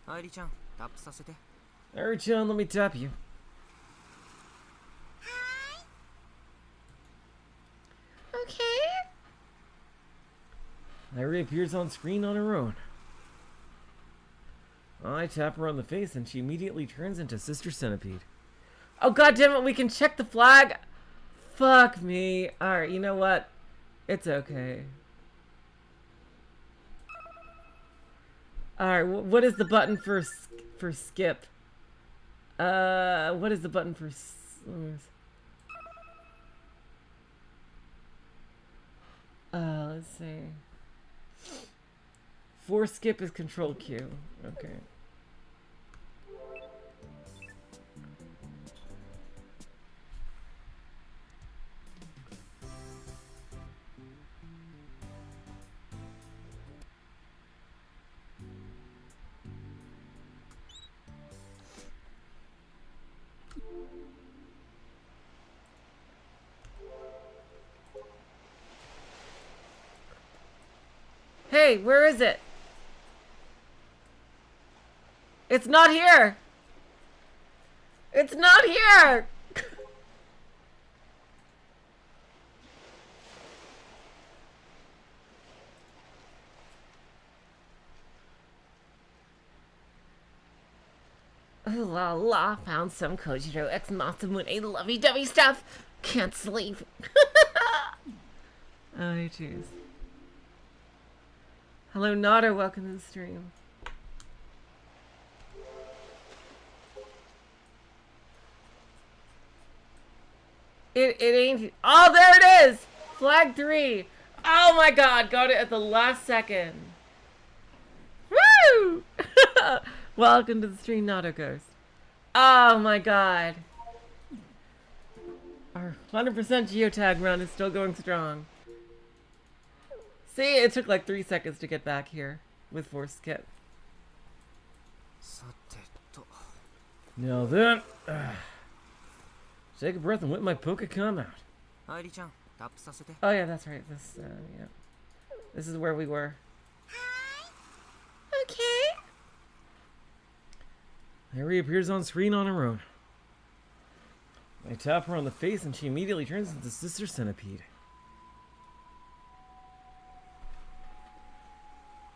愛梨ちゃん、タップさせて。 Ari-chan, let me tap you. Okay. Ari appears on screen on her own. I tap her on the face and she immediately turns into Sister Centipede. Oh god damn it, we can check the flag. Fuck me. Alright, you know what? It's okay. Alright, what is the button for skip? What is the button for... let's see. For skip is Control Q. Okay. Hey, where is it? It's not here! It's not here! Ooh la la, found some Kojiro X Masamune lovey-dovey stuff. Can't sleep. Oh, jeez. Hello, Nada, welcome to the stream. It ain't. Oh, there it is! Flag 3. Oh my god, got it at the last second. Woo! Welcome to the stream, Nada Ghost. Oh my god. Our 100% geotag run is still going strong. See, it took like 3 seconds to get back here with Force Kit. さてと Now then, take a breath and whip my Pokecom out. 愛梨ちゃんタップさせて Oh yeah, that's right. Yeah. This is where we were. Okay. There he appears on screen on her own. I tap her on the face and she immediately turns into Sister Centipede.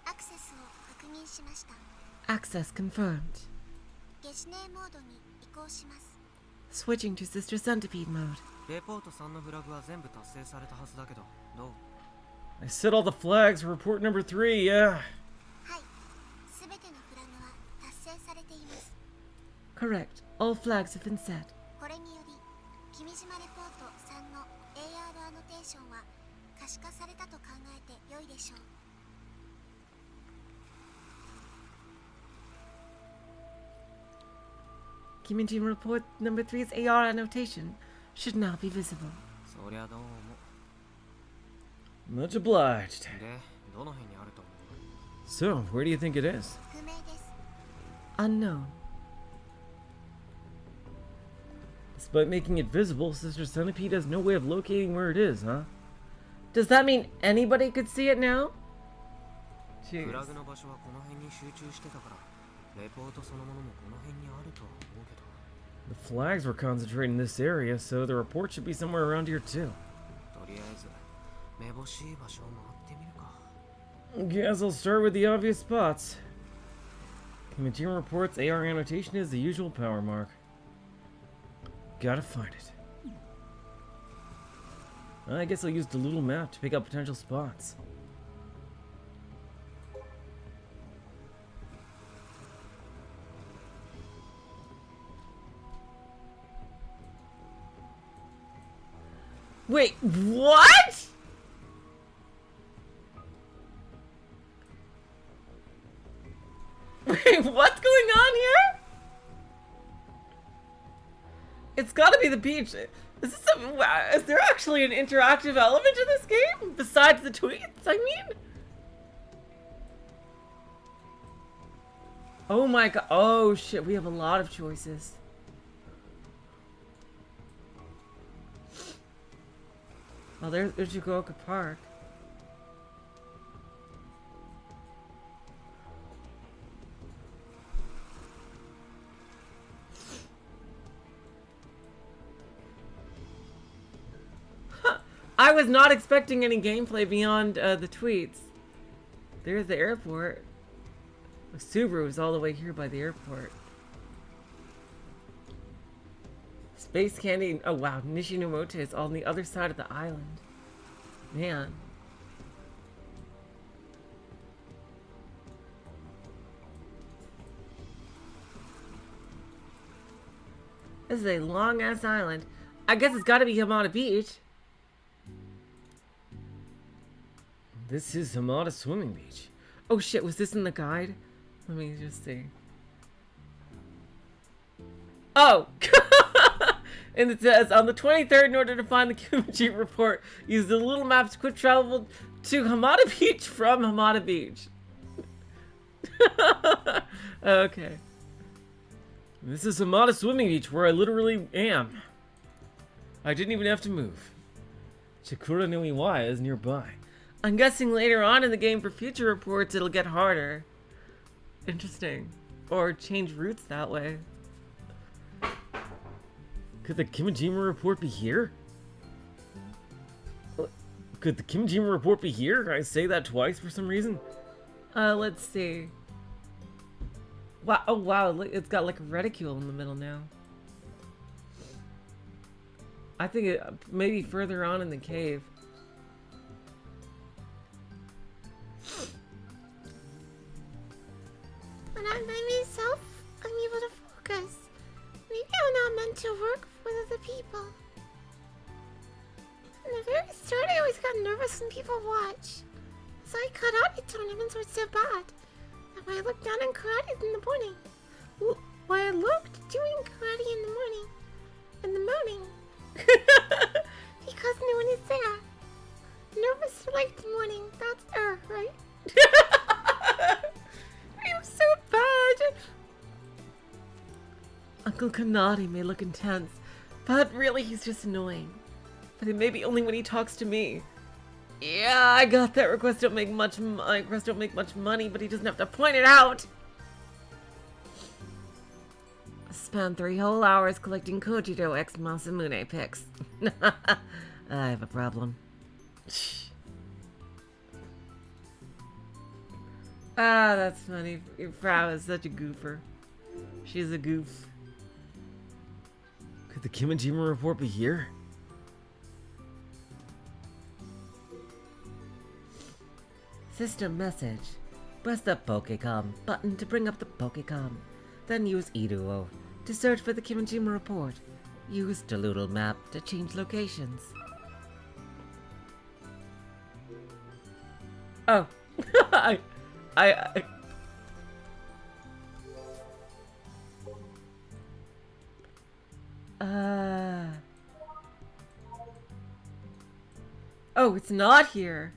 アクセスを確認しました。 Access confirmed. ゲシネモードに移行します。 Switching to Sister Centipede mode. レポート3のフラグは全部達成されたはずだけどどう I set all the flags for report number 3, yeah. はい。すべてのフラグは達成されています。 Correct. All flags have been set. これにより、君島レポート3の AR アノテーションは可視化されたと考えて良いでしょう。 Kimijima report number 3's AR annotation should now be visible. そりゃどうも Much obliged. でどの辺にあると思う So, where do you think it is? 不明です。 Unknown. Despite making it visible, Sister Centipede has no way of locating where it is, huh? Does that mean anybody could see it now? フ Jeez. ラグの場所はこの辺に集中してたからレポートそのものもこの辺にあるとは思うけど The flags were concentrated in this area, so the report should be somewhere around here too. とりあえずめぼしい場所を回ってみるか Guess I'll start with the obvious spots. Kimijima reports AR annotation is the usual power mark. Gotta find it. I guess I'll use the little map to pick up potential spots. Wait, what? Wait, what's going on here? It's gotta be the beach. Is there actually an interactive element to this game? Besides the tweets, I mean? Oh my god. Oh shit, we have a lot of choices. Oh, there's Fukuoka Park. I was not expecting any gameplay beyond the tweets. There's the airport. Subaru's all the way here by the airport. Space Candy. Oh wow, Nishinomote is on the other side of the island. Man. This is a long ass island. I guess it's gotta be Hamada Beach. This is Hamada Swimming Beach. Oh shit, was this in the guide? Let me just see. Oh! And it says, on the 23rd, in order to find the Kimchi report, use the little map to quick travel to Hamada Beach from Hamada Beach. Okay. This is Hamada Swimming Beach, where I literally am. I didn't even have to move. Chikura no Iwaya is nearby. I'm guessing later on in the game for future reports it'll get harder. Interesting. Or change routes that way. Could the Kimijima report be here? Could the Kimijima report be here? I say that twice for some reason. Let's see. Wow, oh wow, look, it's got like a reticule in the middle now. I think it maybe further on in the cave. When I'm by myself, I'm able to focus. Maybe I'm not meant to work with other people. In the very start, I always got nervous when people watch. So I cut out the tournaments were so bad. That way I looked down on karate in the morning. Why I looked doing karate in the morning. In the morning. Uncle Kanati may look intense, but really he's just annoying. But it may be only when he talks to me. Yeah, I got that. Requests don't make much money, but he doesn't have to point it out. Spent 3 whole hours collecting Kojiro X Masamune pics. I have a problem. Ah, that's funny. Your Frau is such a goofer. She's a goof. Could the Kimijima report be here? System message. Press the Pokecom button to bring up the Pokecom. Then use Iruo to search for the Kimijima report. Use the Doodle map to change locations. Oh. I Oh, it's not here.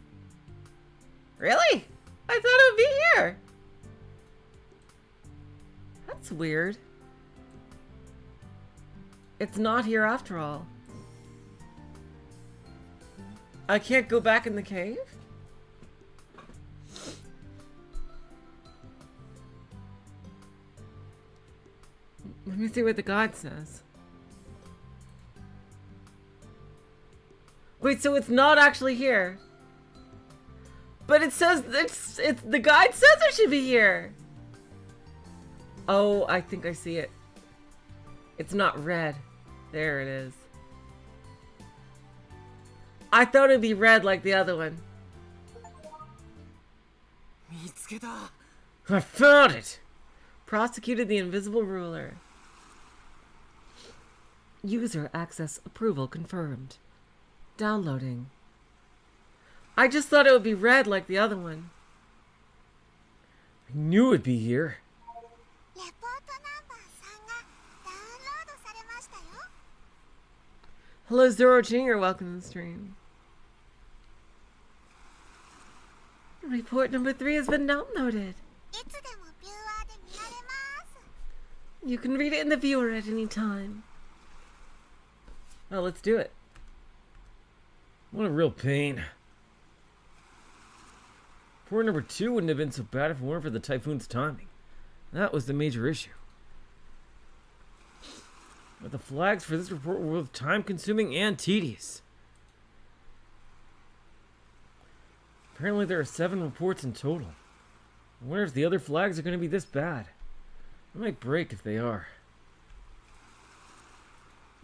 Really? I thought it would be here. That's weird. It's not here after all. I can't go back in the cave? Let me see what the guide says. Wait, so it's not actually here. But it says it's the guide says it should be here. Oh, I think I see it. It's not red. There it is. I thought it'd be red like the other one. 見つけた。 I found it! Prosecuted the invisible ruler. User access approval confirmed. Downloading. I just thought it would be red like the other one. I knew it'd be here. レポートナンバー3がダウンロードされましたよ。 Hello, Zoro Jr. Welcome to the stream. Report number 3 has been downloaded. いつでもビューアーで見られます。 You can read it in the viewer at any time. Well, let's do it. What a real pain. Report number 2 wouldn't have been so bad if it weren't for the typhoon's timing. That was the major issue. But the flags for this report were both time-consuming and tedious. Apparently there are 7 reports in total. I wonder if the other flags are going to be this bad. I might break if they are.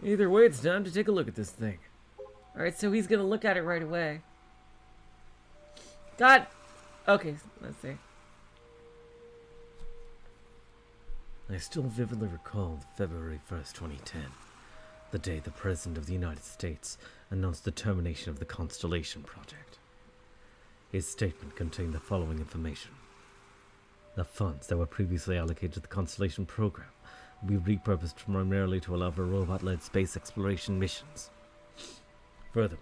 Either way, it's time to take a look at this thing. Alright, so he's gonna look at it right away. God! Okay, let's see. I still vividly recall February 1st, 2010, the day the President of the United States announced the termination of the Constellation Project. His statement contained the following information. The funds that were previously allocated to the Constellation program will be repurposed primarily to allow for robot-led space exploration missions. Furthermore,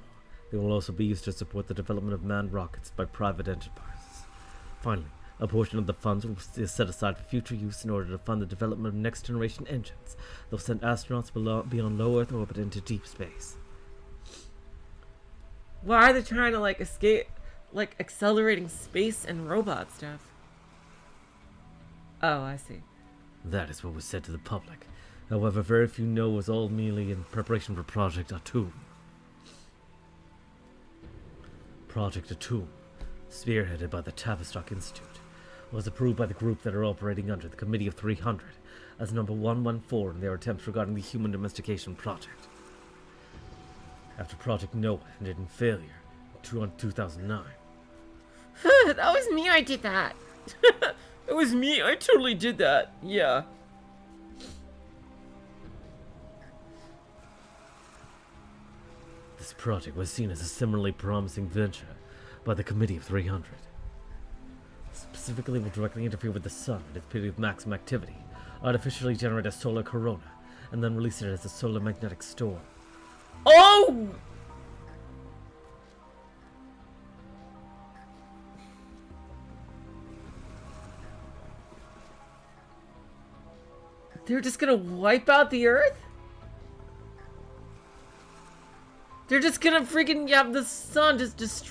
they will also be used to support the development of manned rockets by private enterprises. Finally, a portion of the funds will be set aside for future use in order to fund the development of next-generation engines that will send astronauts beyond low Earth orbit into deep space. Why are they trying to, like, escape, like, accelerating space and robot stuff? Oh, I see. That is what was said to the public. However, very few know it was all merely in preparation for Project Atum. Project Atum, spearheaded by the Tavistock Institute, was approved by the group that are operating under the Committee of 300 as number 114 in their attempts regarding the Human Domestication Project. After Project Noah ended in failure in 2009, That was me, I did that. It was me, I totally did that. Yeah. this project was seen as a similarly promising venture by the Committee of 300. Specifically, will directly interfere with the sun at its period of maximum activity, artificially generate a solar corona, and then release it as a solar magnetic storm. Oh! They're just gonna wipe out the Earth? They're just gonna freaking have the sun just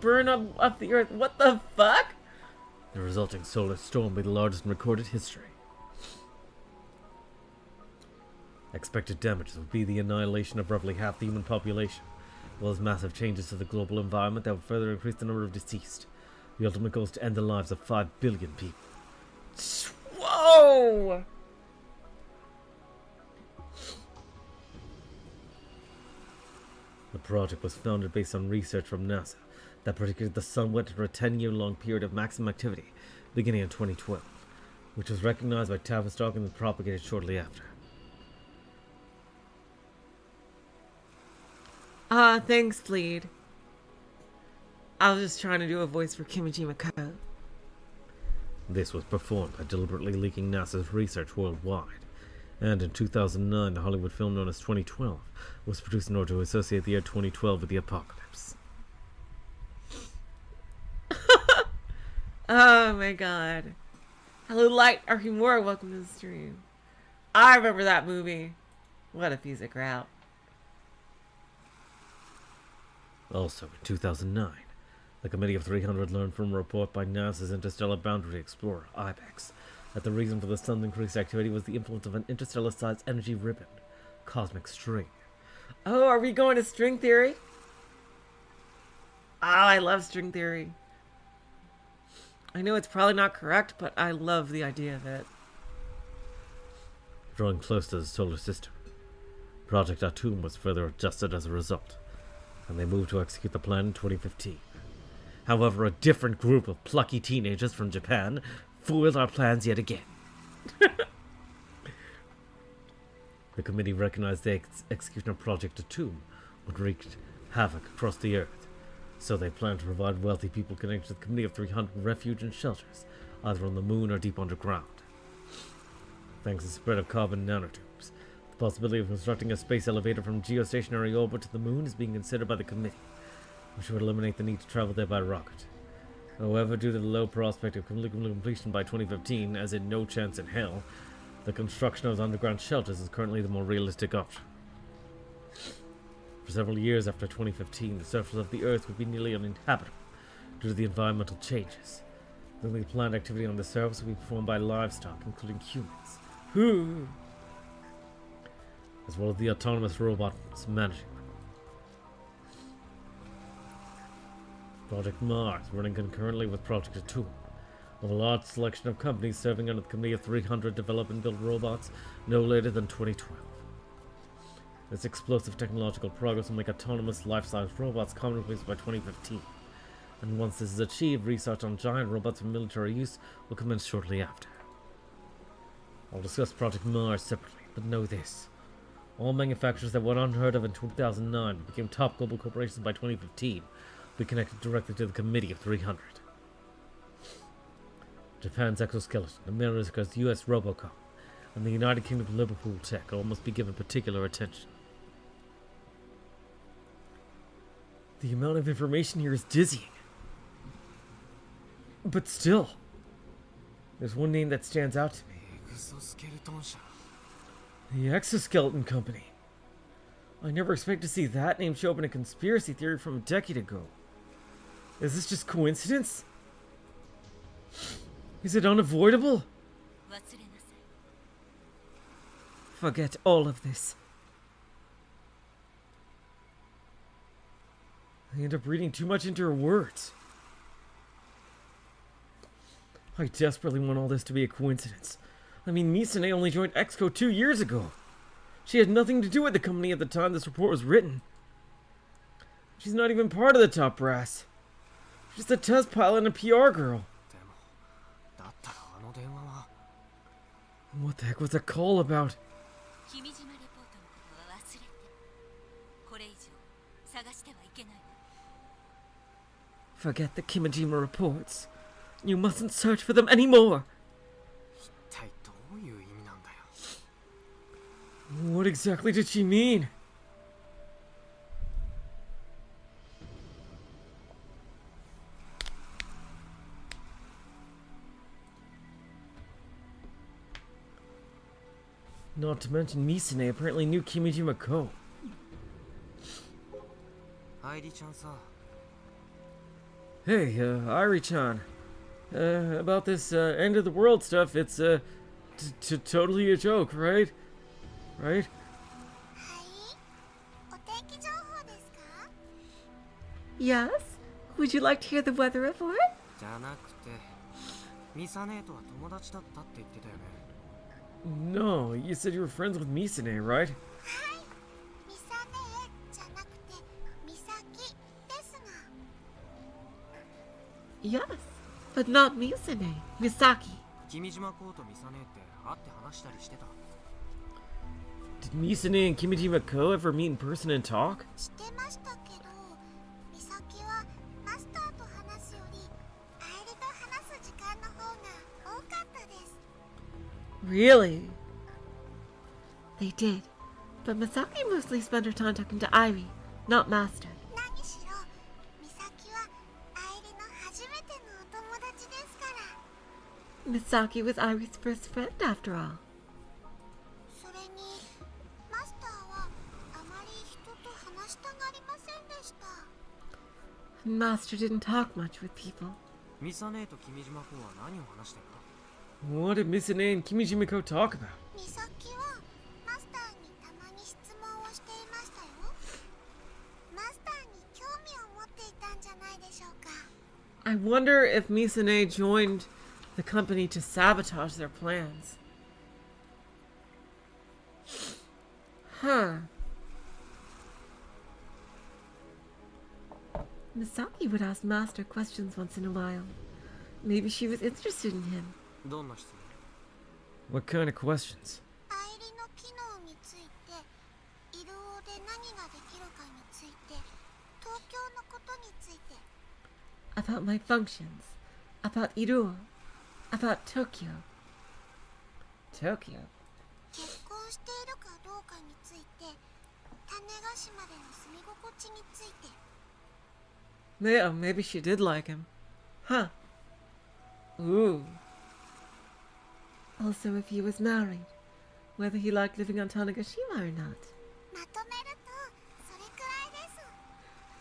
burn up the Earth. What the fuck? The resulting solar storm will be the largest in recorded history. Expected damages would be the annihilation of roughly half the human population, as well as massive changes to the global environment that would further increase the number of deceased. The ultimate goal is to end the lives of 5 billion people. Whoa! The project was founded based on research from NASA that predicted the sun went through a 10-year-long period of maximum activity beginning in 2012, which was recognized by Tavistock and then propagated shortly after. Thanks, Fleed. I was just trying to do a voice for Kimijima Ko. This was performed by deliberately leaking NASA's research worldwide. And in 2009, the Hollywood film known as 2012 was produced in order to associate the year 2012 with the apocalypse. Oh my god. Hello, Light Arkimura, welcome to the stream. I remember that movie. What a piece of crap. Also, in 2009, the Committee of 300 learned from a report by NASA's Interstellar Boundary Explorer, IBEX, that the reason for the sun's increased activity was the influence of an interstellar-sized energy ribbon, cosmic string. Oh, are we going to string theory? Oh, I love string theory. I know it's probably not correct, but I love the idea of it. Drawing close to the solar system, Project Atum was further adjusted as a result, and they moved to execute the plan in 2015. However, a different group of plucky teenagers from Japan foiled our plans yet again. The committee recognized the execution of Project Atum would wreak havoc across the Earth, so they planned to provide wealthy people connected to the Committee of 300 refuge and shelters, either on the moon or deep underground. Thanks to the spread of carbon nanotubes, the possibility of constructing a space elevator from geostationary orbit to the moon is being considered by the committee, which would eliminate the need to travel there by rocket. However, due to the low prospect of completion by 2015, as in no chance in hell, the construction of underground shelters is currently the more realistic option. For several years after 2015, the surface of the Earth would be nearly uninhabitable due to the environmental changes. The only planned activity on the surface would be performed by livestock, including humans, as well as the autonomous robots managing them. Project Mars, running concurrently with Project Atum, with a large selection of companies serving under the Committee of 300 develop and build robots no later than 2012. This explosive technological progress will make autonomous life-size robots commonplace by 2015, and once this is achieved, research on giant robots for military use will commence shortly after. I'll discuss Project Mars separately, but know this. All manufacturers that were unheard of in 2009 and became top global corporations by 2015 will be connected directly to the Committee of 300. Japan's Exoskeleton, America's US Robocop, and the United Kingdom's Liverpool Tech all must be given particular attention. The amount of information here is dizzying. But still, there's one name that stands out to me. The Exoskeleton Company. I never expected to see that name show up in a conspiracy theory from a decade ago. Is this just coincidence? Is it unavoidable? Forget all of this. I end up reading too much into her words. I desperately want all this to be a coincidence. I mean, Misane only joined Exco 2 years ago. She had nothing to do with the company at the time this report was written. She's not even part of the top brass. She's a test pilot and a PR girl. What the heck was that call about? Forget the Kimijima reports. You mustn't search for them anymore. What exactly did she mean? Not to mention Misane apparently knew Kimijima Ko. 愛梨ちゃんさ Hey, Irie-chan. About this end of the world stuff, it's totally a joke, right? Right? はいお天気情報ですか？ Yes? Would you like to hear the weather report? じゃなくてミサ姉とは友達だったって言ってたよね No, you said you were friends with Misane, right? はいミサネじゃなくてミサキですが Yes, but not Misane. Misaki. 君島コウとミサ姉って会って話したりしてた Did Misane and Kimijima Ko ever meet in person and talk? してましたけどミサキはマスターと話すよりアイリと話す時間の方が多かったです Really? They did. But Misaki mostly spent her time talking to Irie, not Master. 何しろミサキはアイリの初めてのお友達ですから Misaki was Irie's first friend after all. それにマスターはあまり人と話したがりませんでした And Master didn't talk much with people. ミサ姉と君島コウは何を話したか What did Misane and Kimijima Ko talk about? ミサキはマスターにたまに質問をしていましたよマスターに興味を持っていたんじゃないでしょうか I wonder if Misane joined the company to sabotage their plans. Huh. Misaki would ask Master questions once in a while. Maybe she was interested in him. どんな質問 What kind of questions? アイリの機能についてイルオで何ができるかについて東京のことについて About my functions. About Iruo. About Tokyo. Tokyo? 結婚しているかどうかについて種子島での住み心地について Yeah, maybe she did like him. Huh. Ooh. Also, if he was married, whether he liked living on Tanegashima or not. まとめるとそれく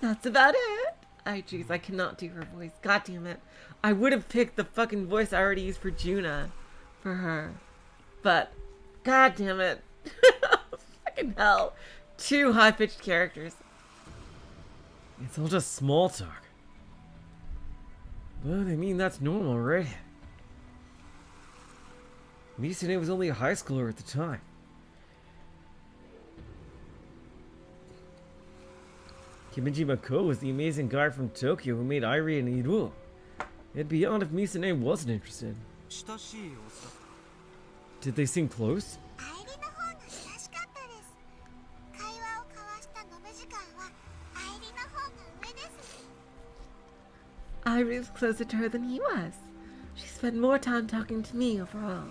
らいです That's about it. I jeez, I cannot do her voice. God damn it. I would have picked the fucking voice I already used for Juna for her. But, god damn it. Fucking hell. Two high-pitched characters. It's all just small talk. But I mean, that's normal, right? Misane was only a high schooler at the time. Kimijima Ko was the amazing guy from Tokyo who made Irie and Iruo. It'd be odd if Misane wasn't interested. 親しい様子だった Did they seem close? アイリの方が親しかったです会話を交わした延べ時間はアイリの方が上です Irie was closer to her than he was. She spent more time talking to me overall.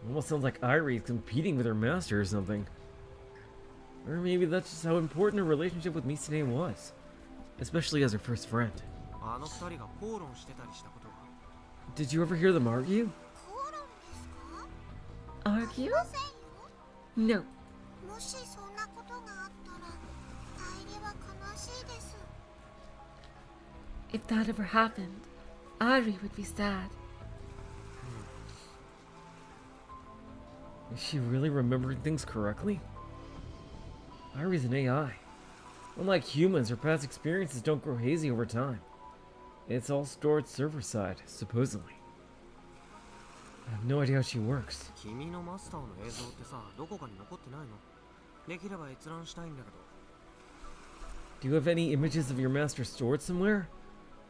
Almost sounds like Irie is competing with her master or something. Or maybe that's just how important her relationship with Misane was. Especially as her first friend. あの二人が口論してたりしたことは Did you ever hear them argue? 口論ですか Argue? ませんよ No. もしそんなことがあったらアイリは悲しいです If that ever happened, Irie would be sad. Is she really remembering things correctly? Irie's an AI. Unlike humans, her past experiences don't grow hazy over time. It's all stored server-side, supposedly. I have no idea how she works. 君のマスターの映像ってさどこかに残ってないのできれば閲覧したいんだけど Do you have any images of your master stored somewhere?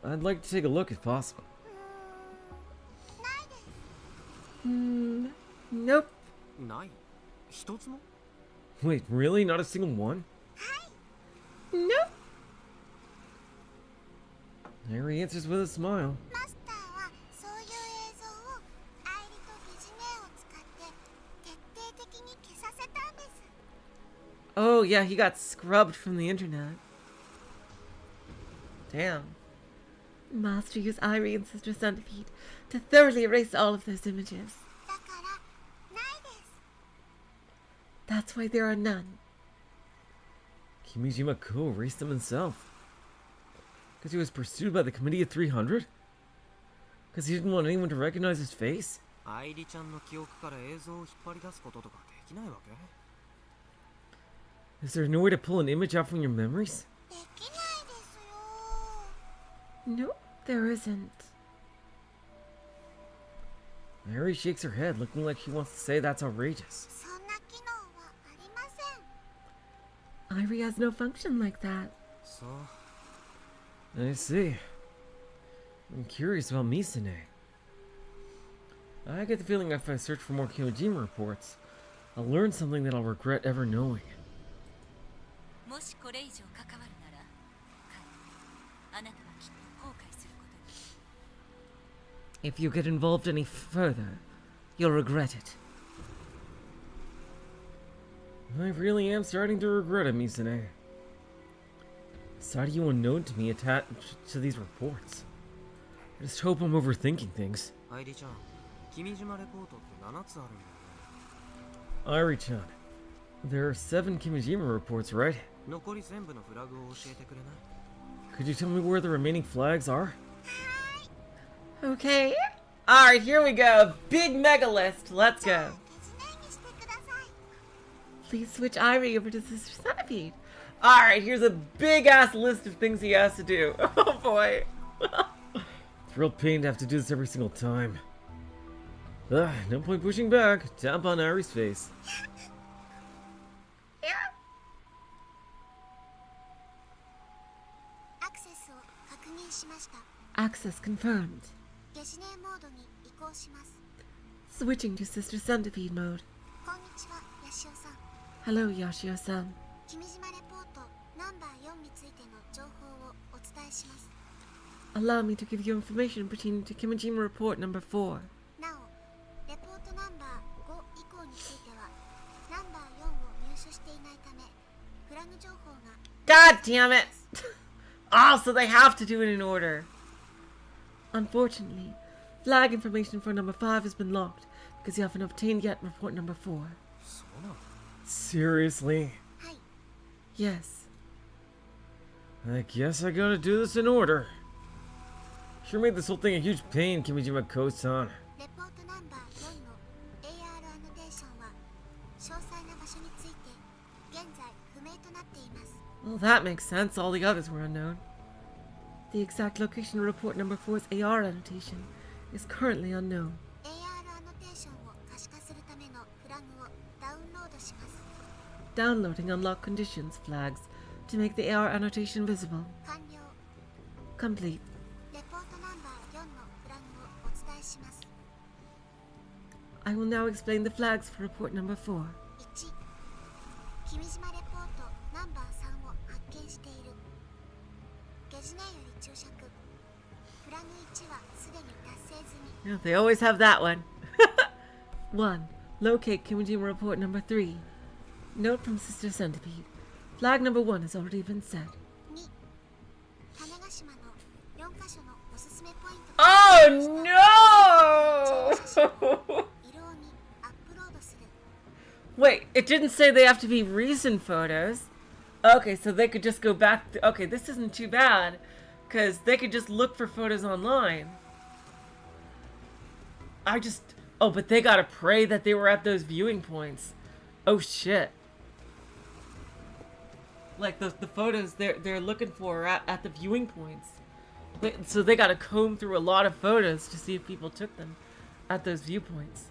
I'd like to take a look if possible. ないです Nope. ない一つも Wait, really? Not a single one? Nope. Irie answers with a smile. マスターはそういう映像をアイリとビジネを使って徹底的に消させたんです Oh, yeah, he got scrubbed from the internet. Damn. Master used Irie and Sister Centipede to thoroughly erase all of those images. だから That's why there are none. Kimijima Ko erased him himself. Because he was pursued by the Committee of 300? Because he didn't want anyone to recognize his face? 愛梨ちゃんの記憶から映像を引っ張り出すこととかできないわけ？ Is there no way to pull an image out from your memories? できないですよ。 No, there isn't. Mary shakes her head, looking like she wants to say that's outrageous. そんな機能はありません。 Irie has no function like that. そう。 I see. I'm curious about Misune. I get the feeling if I search for more Kyojima reports, I'll learn something that I'll regret ever knowing. もしこれ以上関わるなら、あなたはきっと後悔することに。 If you get involved any further, you'll regret it. I really am starting to regret it, Misune. Side of you unknown to me attached to these reports. I just hope I'm overthinking things. 愛梨ちゃん、君島レポートって7つあるんだよね。 Irie-chan, there are 7 Kimijima reports, right? 残り全部のフラグを教えてくれない？ Could you tell me where the remaining flags are? Okay. Alright, here we go. Big mega list. Let's go. 消しネにしてください。 Please switch Irie over to Sister Centipede. Alright, here's a big ass list of things he has to do. Oh boy. It's a real pain to have to do this every single time. Ugh, no point pushing back. Tap on Irie's face. Yeah. アクセスを確認しました。 Access confirmed. 消しネモードに移行します。 Switching to Sister Centipede mode. こんにちは、ヤシオさん。 Hello, Yashio-san. 君島レポートナンバー4についての情報をお伝えします。 Allow me to give you information pertaining to Kimijima Report number 4. なお、レポートナンバー5以降については、ナンバー4を入手していないため、フラグ情報が God damn it. Oh, so they have to do it in order. Unfortunately, flag information for number 5 has been locked because you haven't obtained yet report number 4. そうなの？ Seriously? はい、 Yes. I guess I gotta do this in order. Sure made this whole thing a huge pain, Kimijima Ko-san. レポートナンバー4の AR アノテーションは、詳細な場所について現在不明となっています。 Well, that makes sense. All the others were unknown. The exact location of report number 4's AR annotation is currently unknown. AR アノテーションを可視化するためのフラグをダウンロードします。 Downloading unlock conditions flags to make the AR annotation visible. 完了。 Complete. レポートナンバー4のフラグをお伝えします。 I will now explain the flags for report number 4. 1、君島レポートナンバー3を発見している。ゲジネより注釈。フラグ1はすでに達成済み。 Yeah, they always have that one. 1. Locate Kimijima report number 3. Note from Sister Centipede. Flag number 1 has already been set. 2、種子島の4カ所のおすすめポイント Oh 色 no! にアップロードする。 Wait, it didn't say they have to be recent photos. Okay, so they could just go back. Okay, this isn't too bad, because they could just look for photos online. Oh, but they gotta pray that they were at those viewing points. Oh shit. Like the photos they're looking for are at the viewing points. So they gotta comb through a lot of photos to see if people took them at those viewpoints.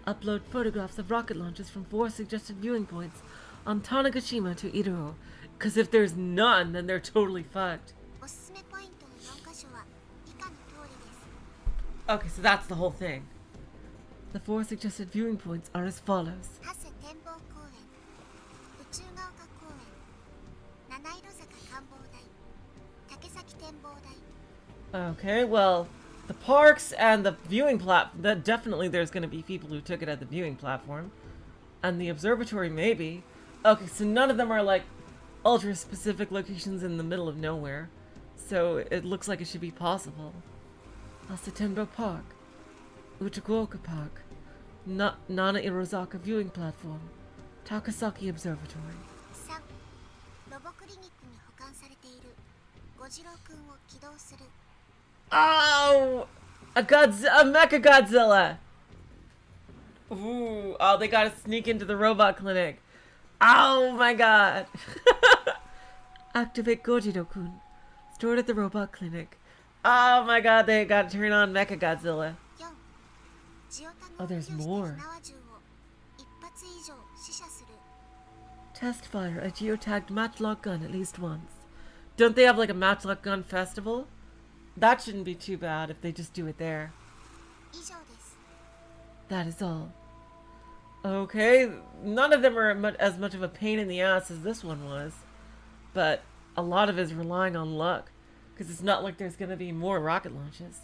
Upload photographs of rocket launches from 4 suggested viewing points on Tanegashima to Iruho. Because if there's none, then they're totally fucked. おすすめポイントの4カ所は以下の通りです。 Okay, so that's the whole thing. The 4 suggested viewing points are as follows. 長谷展望公園、宇宙が丘公園、七色坂観望台、竹崎展望台。 Okay, well, the parks and the viewing that definitely there's going to be people who took it at the viewing platform. And the observatory, maybe. Okay, so none of them are like ultra specific locations in the middle of nowhere. So it looks like it should be possible. Asatenbo Park, Utakuoka Park, Nana Irozaka viewing platform. Takasaki Observatory. 3ロボクリニックに保管されているゴジロ君を起動する Oh! A Mecha Godzilla! Ooh, oh, they gotta sneak into the robot clinic. Oh my god! Activate Gojiro-kun. Stored at the robot clinic. Oh my god, they gotta turn on Mecha Godzilla. 4ジオタに Oh, there's 付与した more. 火縄銃を一発以上試射する Test fire a geotagged matchlock gun at least once. Don't they have like a matchlock gun festival? That shouldn't be too bad if they just do it there. 以上です That is all. Okay, none of them are as much of a pain in the ass as this one was. But a lot of it is relying on luck. Because it's not like there's gonna be more rocket launches.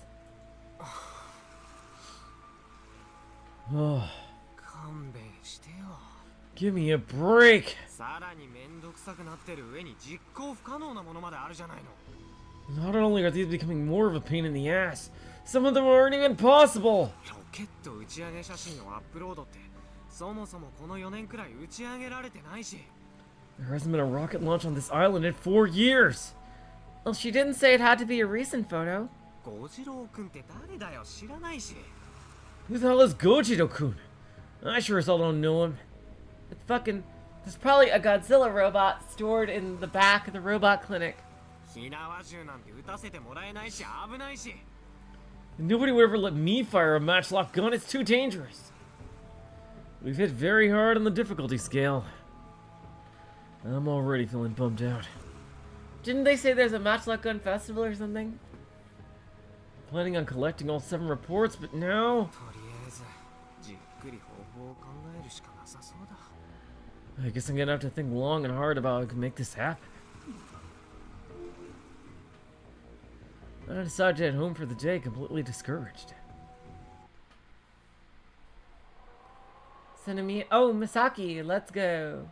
Oh, 勘弁してよ。 give me a break. さらにめんどくさくなってる上に実行不可能なものまであるじゃないの。 Not only are these becoming more of a pain in the ass, some of them aren't even possible. ロケット打ち上げ写真のアップロードってそもそもこの4年くらい打ち上げられてないし。 There hasn't been a rocket launch on this island in 4 years. Well, she didn't say it had to be a recent photo. ゴジロウ君って誰だよ、知らないし。 Who the hell is Gojiro-kun? I sure as hell don't know him. It's fucking... There's probably a Godzilla robot stored in the back of the robot clinic. 火縄銃なんて撃たせてもらえないし危ないし。 Nobody would ever let me fire a matchlock gun, it's too dangerous. We've hit very hard on the difficulty scale. I'm already feeling bummed out. Didn't they say there's a matchlock gun festival or something? Planning on collecting all 7 reports, but now... とりあえずじっくり方法を考えるしかなさそうだ。 I guess I'm gonna have to think long and hard about how I can make this happen. I decided to head home for the day completely discouraged. Tsunami... Oh, Misaki, let's go.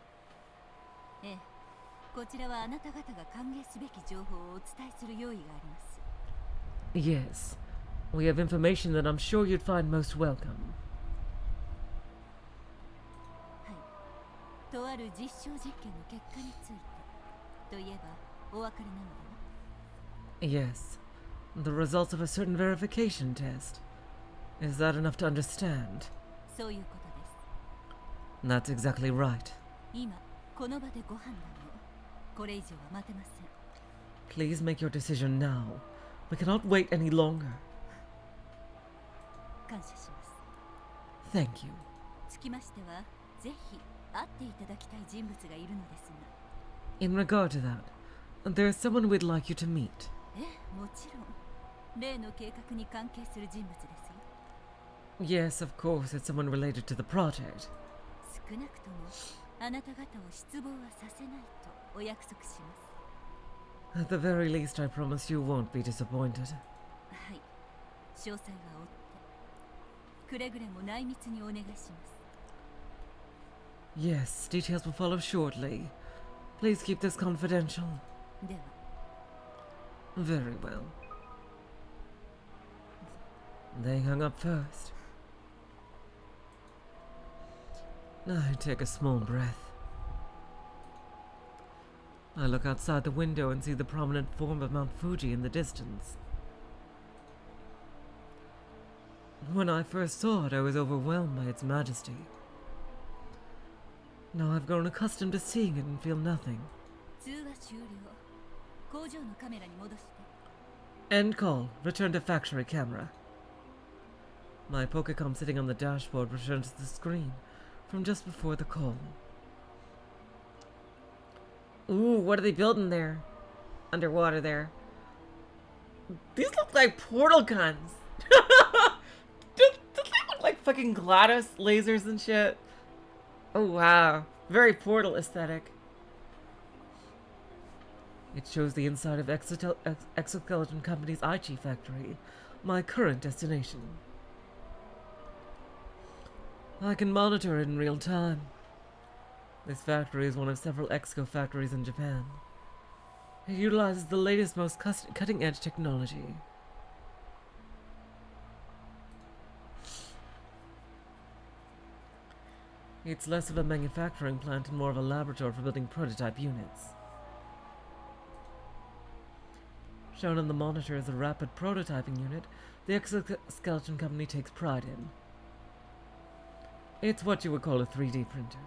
ええ、こちらはあなた方が歓迎すべき情報をお伝えする用意があります。 Yes. We have information that I'm sure you'd find most welcome. はい。とある実証実験の結果についてといえばお分かりなのでは？ Yes. The results of a certain verification test. Is that enough to understand? そういうことです。 That's exactly right. 今この場でご判断を。これ以上は待てません。 Please make your decision now. We cannot wait any longer. 感謝します。 Thank you. つきましては、ぜひ会っていただきたい人物がいるのですが。 In regard to that, there's someone we'd like you to meet. ええ、もちろん。例の計画に関係する人物ですよ。 Yes, of course, it's someone related to the project. 少なくともあなた方を失望はさせないとお約束します。 At the very least, I promise you won't be disappointed. はい。詳細は追って。くれぐれも内密にお願いします。 Yes, details will follow shortly. Please keep this confidential. では。 Very well. They hung up first. I take a small breath. I look outside the window and see the prominent form of Mount Fuji in the distance. When I first saw it, I was overwhelmed by its majesty. Now I've grown accustomed to seeing it and feel nothing. 通話終了。工場のカメラに戻して。 End call. Return to factory camera. My Pokecom sitting on the dashboard returns to the screen from just before the call. Ooh, what are they building there? Underwater there. These look like portal guns. Don't they look like fucking GLaDOS lasers and shit? Oh wow. Very Portal aesthetic. It shows the inside of Exoskeleton Company's Aichi factory, my current destination. I can monitor it in real time. This factory is one of several Exco factories in Japan. It utilizes the latest, most cutting-edge technology. It's less of a manufacturing plant and more of a laboratory for building prototype units. Shown on the monitor is a rapid prototyping unit the exoskeleton company takes pride in. It's what you would call a 3D printer.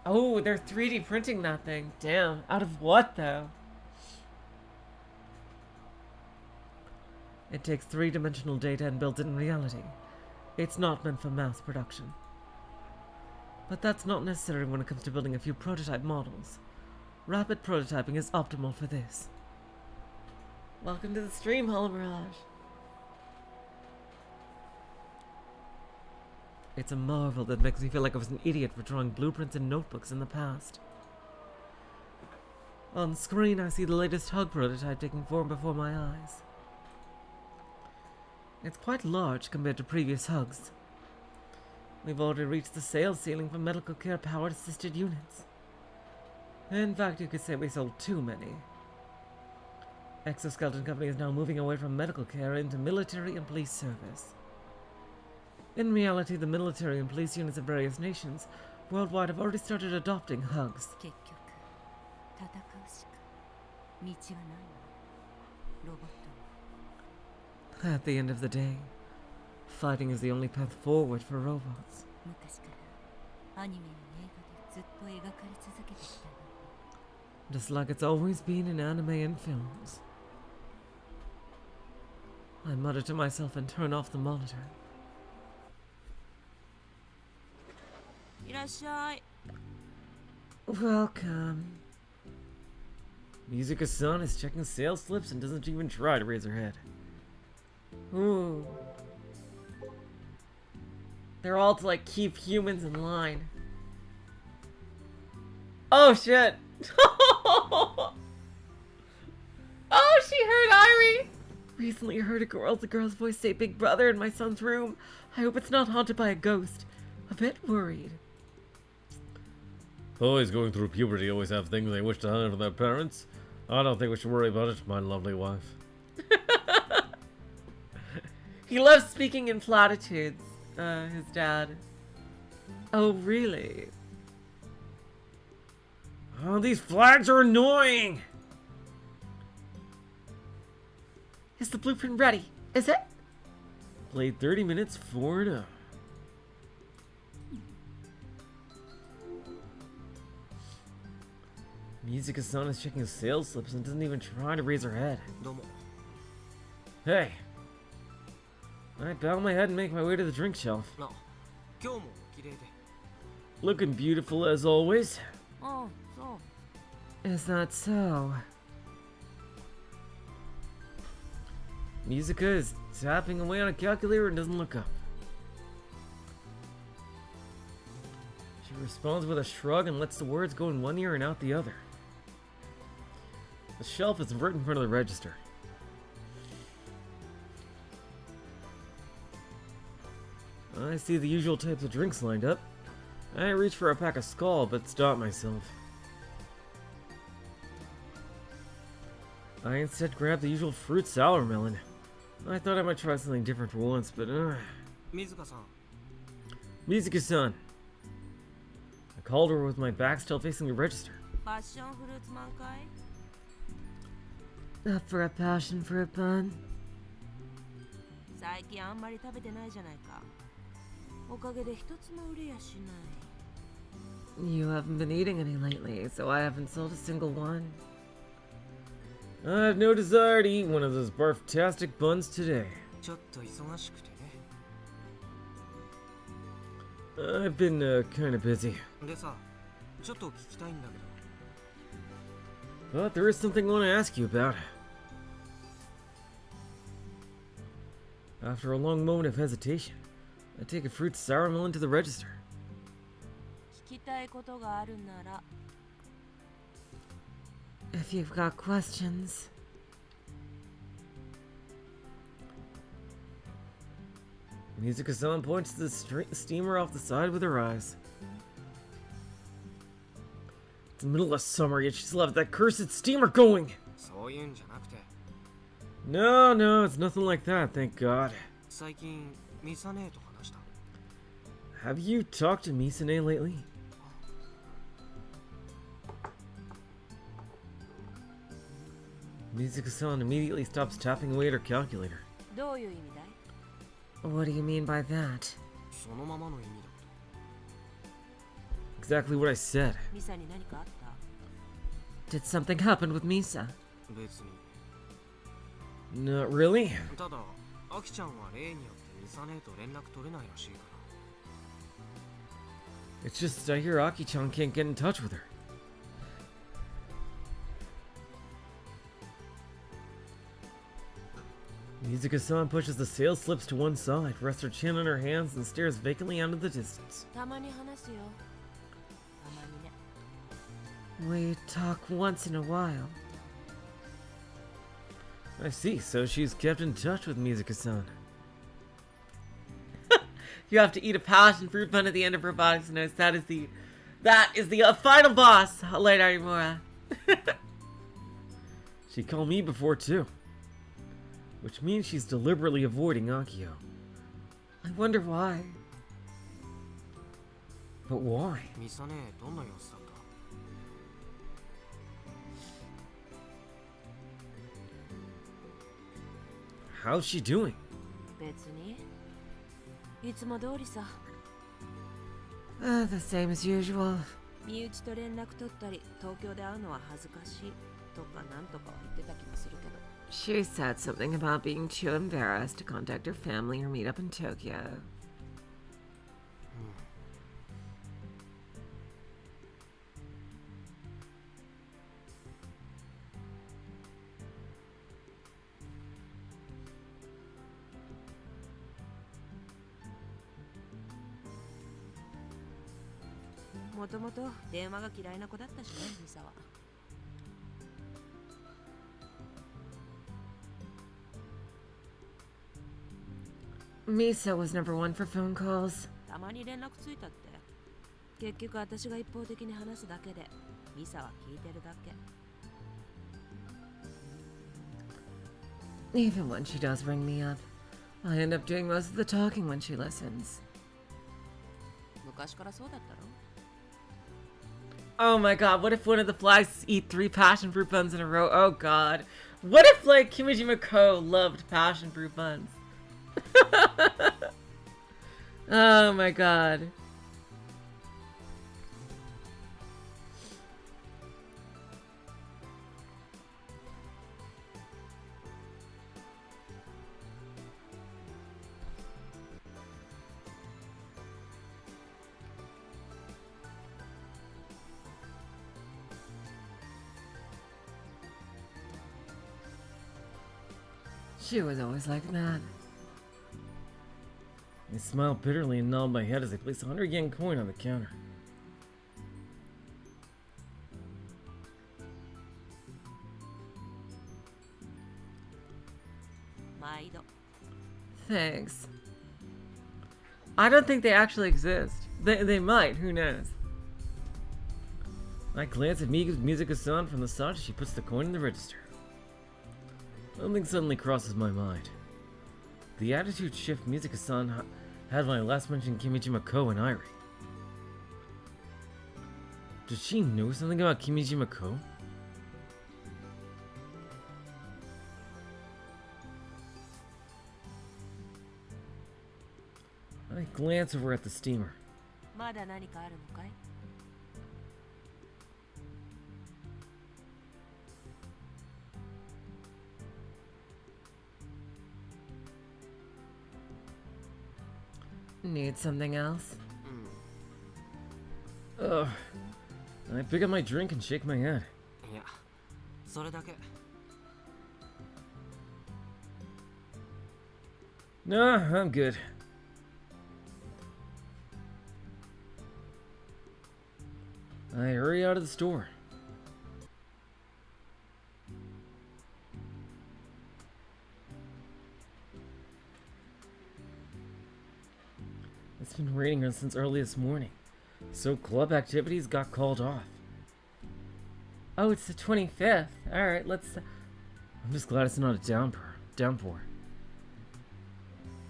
Oh, they're 3D printing that thing. Damn. Out of what, though? It takes three-dimensional data and builds it in reality. It's not meant for mass production. But that's not necessary when it comes to building a few prototype models. Rapid prototyping is optimal for this. Welcome to the stream, Hollow Mirage. It's a marvel that makes me feel like I was an idiot for drawing blueprints and notebooks in the past. On screen, I see the latest hug prototype taking form before my eyes. It's quite large compared to previous hugs. We've already reached the sales ceiling for medical care powered assisted units. In fact, you could say we sold too many. Exoskeleton Company is now moving away from medical care into military and police service. In reality, the military and police units of various nations worldwide have already started adopting hugs. 結局戦うしか道はないのロボットに At the end of the day, fighting is the only path forward for robots. 昔からアニメや映画でずっと描かれ続けてきたの Just like it's always been in anime and films. I mutter to myself and turn off the monitor. いらっしゃい。 Welcome. Mizuka-san is checking sales slips and doesn't even try to raise her head. Ooh. They're all to, like, keep humans in line. Oh, shit. Oh, she heard Irie. Recently I heard the girl's voice say Big Brother in my son's room. I hope it's not haunted by a ghost. A bit worried. Boys going through puberty always have things they wish to hide from their parents. I don't think we should worry about it, my lovely wife. He loves speaking in platitudes, his dad. Oh, really? Oh, these flags are annoying! Is the blueprint ready? Is it? Played 30 minutes, 4-0. Mizuka-san is checking sales slips and doesn't even try to raise her head. どうも Hey! I bow my head and make my way to the drink shelf. な今日もお綺麗で Looking beautiful as always. ああ、そう。 Is that so? Mizuka is tapping away on a calculator and doesn't look up. She responds with a shrug and lets the words go in one ear and out the other. The shelf is right in front of the register. I see the usual types of drinks lined up. I reach for a pack of Skull, but stop myself. I instead grab the usual fruit sour melon. I thought I might try something different for once, but 水香さん Mizuka-san. I called her with my back still facing the register. パッションフルーツ満開 Up for a passion fruit bun? 最近あんまり食べてないじゃないか。おかげで一つも売れやしない。 You haven't been eating any lately, so I haven't sold a single one. I have no desire to eat one of those barf-tastic buns today. ちょっと忙しくてね I've been kind of busy. でさちょっと聞きたいんだけど But there is something I want to ask you about. After a long moment of hesitation, I take a fruit sour melon to the register. 聞きたいことがあるなら If you've got questions. Mizuka-san points to the steamer off the side with her eyes. It's the middle of summer, yet she's left that cursed steamer going! そういうんじゃなくて No, it's nothing like that, thank God. 最近ミサ姉と話した Have you talked to Misane lately? Mizuka-san immediately stops tapping away at her calculator. どういう意味だい？ What do you mean by that? そのままの意味だ。 Exactly what I said. ミサに何かあった？ Did something happen with Misa? 別に。 Not really. ただ、アキちゃんは例によってミサ姉と連絡取れないらしいから。 It's just I hear Aki-chan can't get in touch with her. Mizuka-san pushes the sales slips to one side, rests her chin on her hands, and stares vacantly out into the distance. たまに話すよ。たまにね。 We talk once in a while. I see, so she's kept in touch with Mizuka-san. You have to eat a passion fruit bun at the end of Robotics Notes. That is the final boss, Light Arimura. She called me before too. Which means she's deliberately avoiding Akiho. I wonder why. But why? ミサ姉どんな様子だった？ How's she doing? 別に。いつも通りさ。 The same as usual. 身内と連絡取ったり、東京で会うのは恥ずかしいとかなんとかは言ってた気もするけど。 She said something about being too embarrassed to contact her family or meet up in Tokyo. Hmm. もともと電話が嫌いな子だったしね、ミサは。 Misa was never one for phone calls. たまに連絡ついたって。結局私が一方的に話すだけで、ミサは聞いてるだけ。 Even when she does ring me up, I end up doing most of the talking when she listens. 昔からそうだったろ？ Oh my god, what if one of the flags eat 3 passion fruit buns in a row? Oh god. What if, like, Kimijima Ko loved passion fruit buns? Oh my god. She was always like that. I smile bitterly and nod my head as I place a 100 yen coin on the counter. Thanks. I don't think they actually exist. They might, who knows? I glance at Mizuka-san from the side as she puts the coin in the register. Something suddenly crosses my mind. The attitude shift Mizuka-san had when I last mentioned Kimijima Ko and Irie. Does she know something about Kimijima Ko? I glance over at the steamer. まだ何かあるのかい？ Need something else? Ugh. I pick up my drink and shake my head. いや、それだけ。 Nah, I'm good. I hurry out of the store. It's been raining since early this morning, so club activities got called off. Oh, it's the 25th. Alright, let's... I'm just glad it's not a downpour.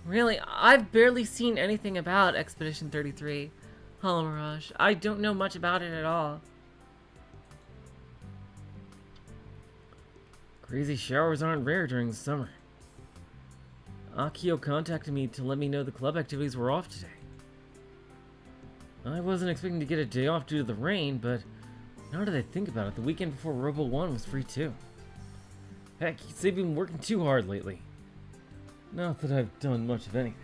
Really, I've barely seen anything about Expedition 33, Hollow Mirage. I don't know much about it at all. Crazy showers aren't rare during the summer. Akiho contacted me to let me know the club activities were off today. I wasn't expecting to get a day off due to the rain, but now that I think about it, the weekend before Robo 1 was free too. Heck, they've been working too hard lately. Not that I've done much of anything.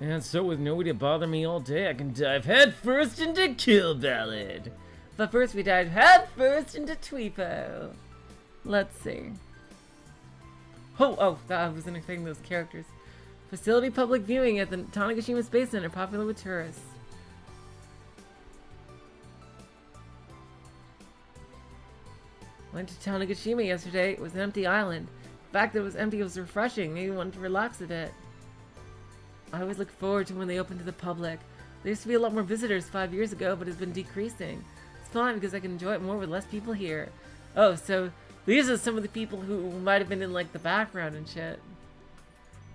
And so with nobody to bother me all day, I can dive head first into Kill Ballad. But first we dive head first into Tweepo. Let's see. Oh, I wasn't expecting those characters. Facility public viewing at the Tanegashima Space Center, popular with tourists. Went to Tanegashima yesterday. It was an empty island. The fact that it was empty was refreshing. Maybe I wanted to relax a bit. I always look forward to when they open to the public. There used to be a lot more visitors 5 years ago, but it's been decreasing. It's fine because I can enjoy it more with less people here. Oh, so these are some of the people who might have been in like the background and shit.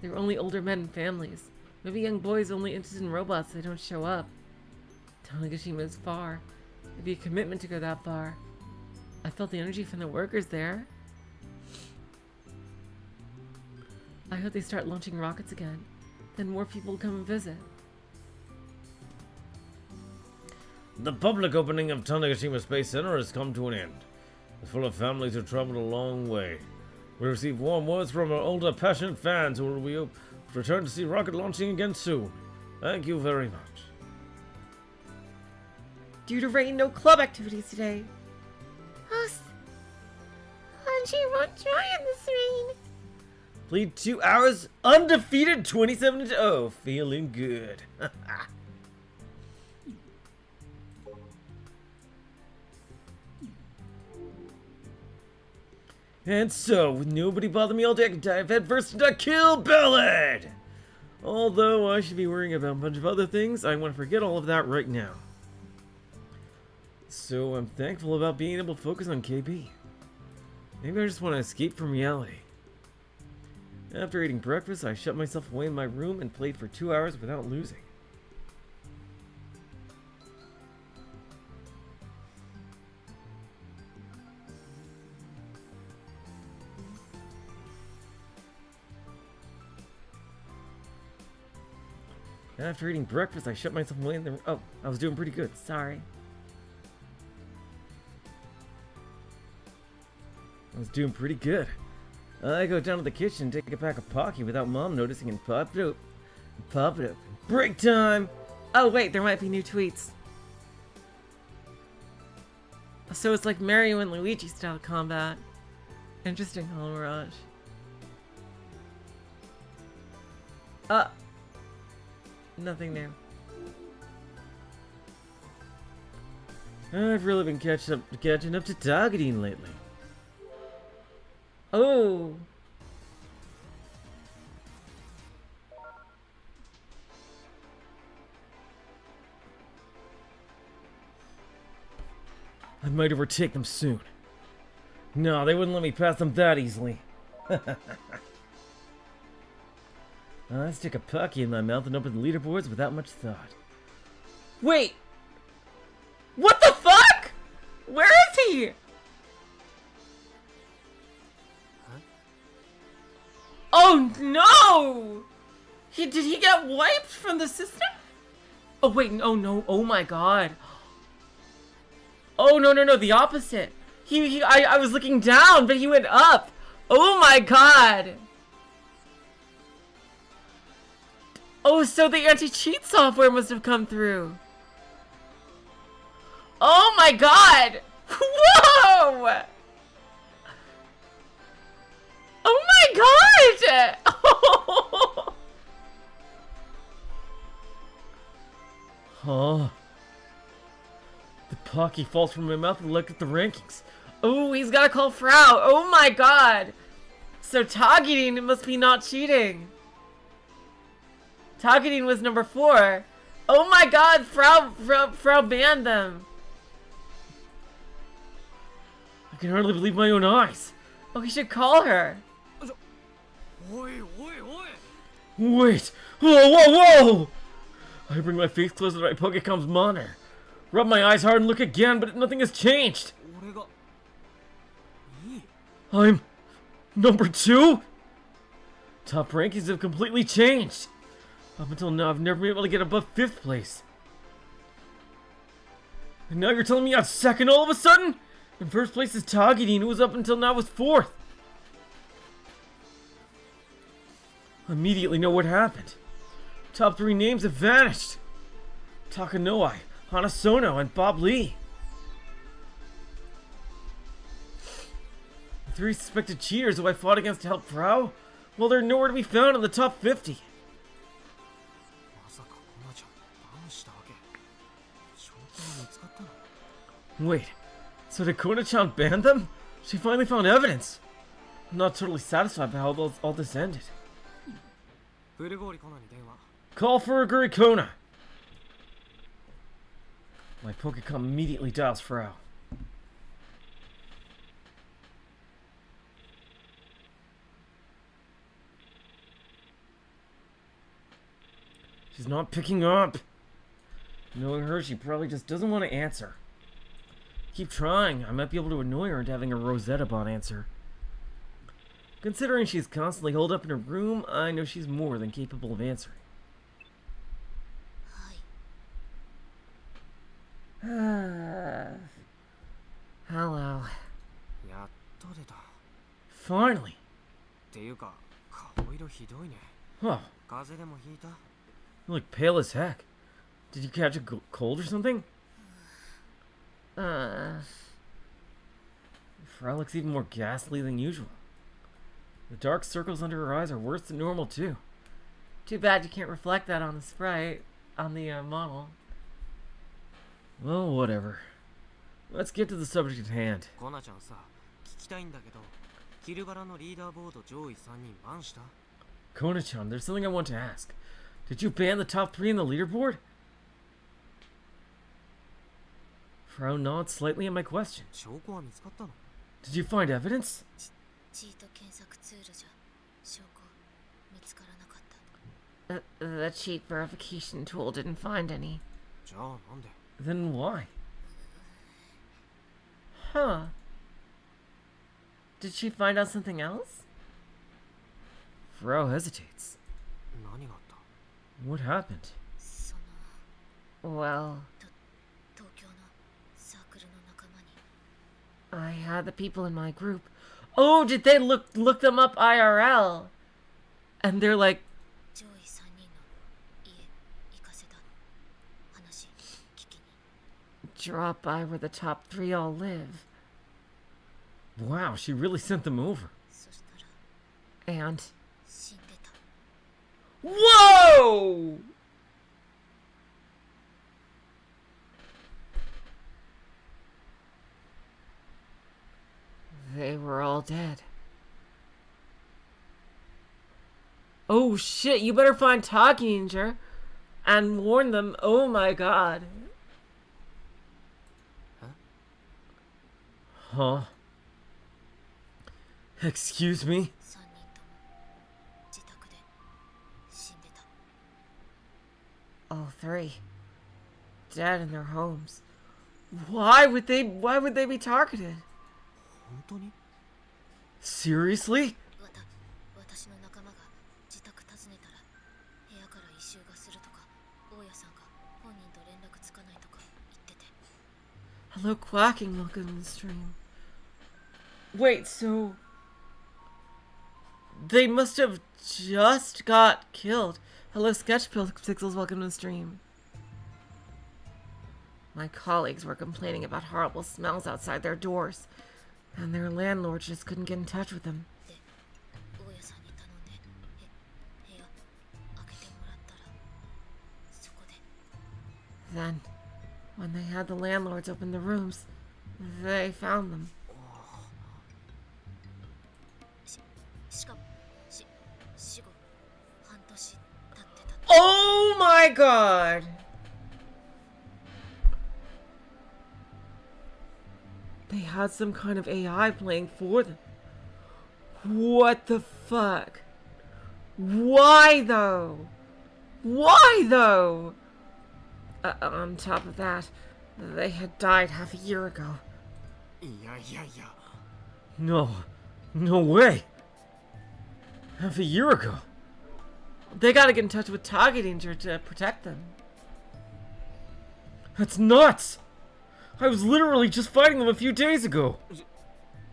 They were only older men and families. Maybe young boys only interested in robots, they don't show up. Tanegashima is far. It'd be a commitment to go that far. I felt the energy from the workers there. I hope they start launching rockets again. Then more people will come and visit. The public opening of Tanegashima Space Center has come to an end. It's full of families who traveled a long way. We received warm words from our older, passionate fans who will return to see rocket launching again soon. Thank you very much. Due to rain, no club activities today. Angie won't try in this rain. Played 2 hours, undefeated, 27-0. Feeling good. And so, with nobody bothering me all day, I can dive headfirst into Kill Ballad! Although I should be worrying about a bunch of other things, I want to forget all of that right now. So I'm thankful about being able to focus on KB. Maybe I just want to escape from reality. After eating breakfast, I shut myself away in my room and played for 2 hours without losing. After eating breakfast, I shut myself away in the room. Oh, I was doing pretty good. Sorry. I was doing pretty good. I go down to the kitchen and take a pack of Pocky without Mom noticing and pop it open. Pop it open. Break time! Oh wait, there might be new tweets. So it's like Mario and Luigi style combat. Interesting, Hollow Mirage. Nothing new. I've really been catching up to targeting lately. Oh. I might overtake them soon. No, they wouldn't let me pass them that easily. I stick a Pocky in my mouth and open the leaderboards without much thought. Wait! What the fuck? Where is he? Huh? Oh no! Did he get wiped from the system? Oh wait, oh no, oh my god. Oh no, the opposite. I was looking down, but he went up. Oh my god. Oh, so the anti-cheat software must have come through. Oh my god! Whoa! Oh my god! Huh? The Pocky falls from my mouth and look at the rankings. Oh, he's gotta call Frau. Oh my god. So targeting must be not cheating. Targeting was number 4. Oh my god, Frau banned them. I can hardly believe my own eyes. Oh, he should call her. Wait! Whoa, whoa, whoa! I bring my face closer to my Pokecom's monitor. Rub my eyes hard and look again, but nothing has changed. I'm number 2? Top rankings have completely changed. Up until now, I've never been able to get above 5th place. And now you're telling me I'm 2nd all of a sudden? In 1st place is Tagedin, who was up until now was 4th. I immediately know what happened. Top 3 names have vanished. Takanoi, Hanasono, and Bob Lee. The 3 suspected cheaters who I fought against to help Frau, well, they're nowhere to be found in the top 50. Wait, so did Kona-chan ban them? She finally found evidence. I'm not totally satisfied by how all this ended. Call for Aguri Kona. My Pokecom immediately dials Frau. She's not picking up. Knowing her, she probably just doesn't want to answer. Keep trying. I might be able to annoy her into having a Rosetta Bot answer. Considering she's constantly holed up in her room, I know she's more than capable of answering. Hello. Finally. Huh. You look pale as heck. Did you catch a cold or something? Frau looks even more ghastly than usual. The dark circles under her eyes are worse than normal, too. Too bad you can't reflect that on the sprite, on the model. Well, whatever. Let's get to the subject at hand. Kona-chan, there's something I want to ask. Did you ban the top 3 in the leaderboard? Frau nods slightly at my question. Did you find evidence? The cheat verification tool didn't find any. Then why? Huh. Did she find out something else? Frau hesitates. What happened? Well, I had the people in my group. Oh, did they look them up IRL? And they're like, drop by where the top 3 all live. Wow, she really sent them over. And whoa! they were all dead. Oh shit, you better find Takinger and warn them. Oh my god. Huh? Excuse me? All 3 dead in their homes. Why would they be targeted? Seriously? Hello, quacking, welcome to the stream. Wait, so they must have just got killed. Hello, Sketch Pixels, welcome to the stream. My colleagues were complaining about horrible smells outside their doors, and their landlord just couldn't get in touch with them. Then, when they had the landlords open the rooms, they found them. しかも死後半年経ってた。 Oh my god! They had some kind of AI playing for them. What the fuck? Why though? Why though? On top of that, they had died half a year ago. Yeah. No. No way. Half a year ago. They gotta get in touch with Target Danger to protect them. That's nuts! I was literally just fighting them a few days ago.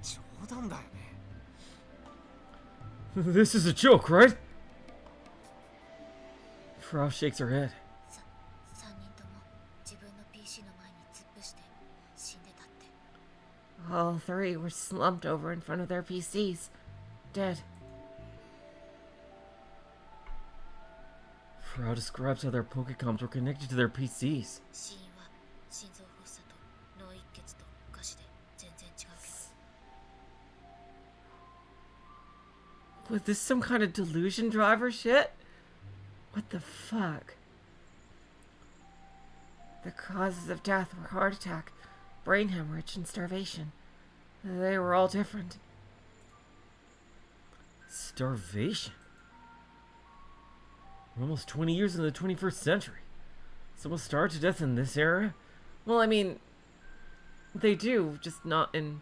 冗談だよね。 This is a joke, right? Frau shakes her head. 3人とも自分の PC の前に突っ伏して死んでたって。 All three were slumped over in front of their PCs, dead. Frau describes how their Pokecoms were connected to their PCs. 死因は心臓発作と脳一血と餓死で全然違うけど。 Was this some kind of delusion driver shit? What the fuck? The causes of death were heart attack, brain hemorrhage, and starvation. They were all different. Starvation? We're almost 20 years into the 21st century. Someone starved to death in this era? Well, I mean, they do, just not in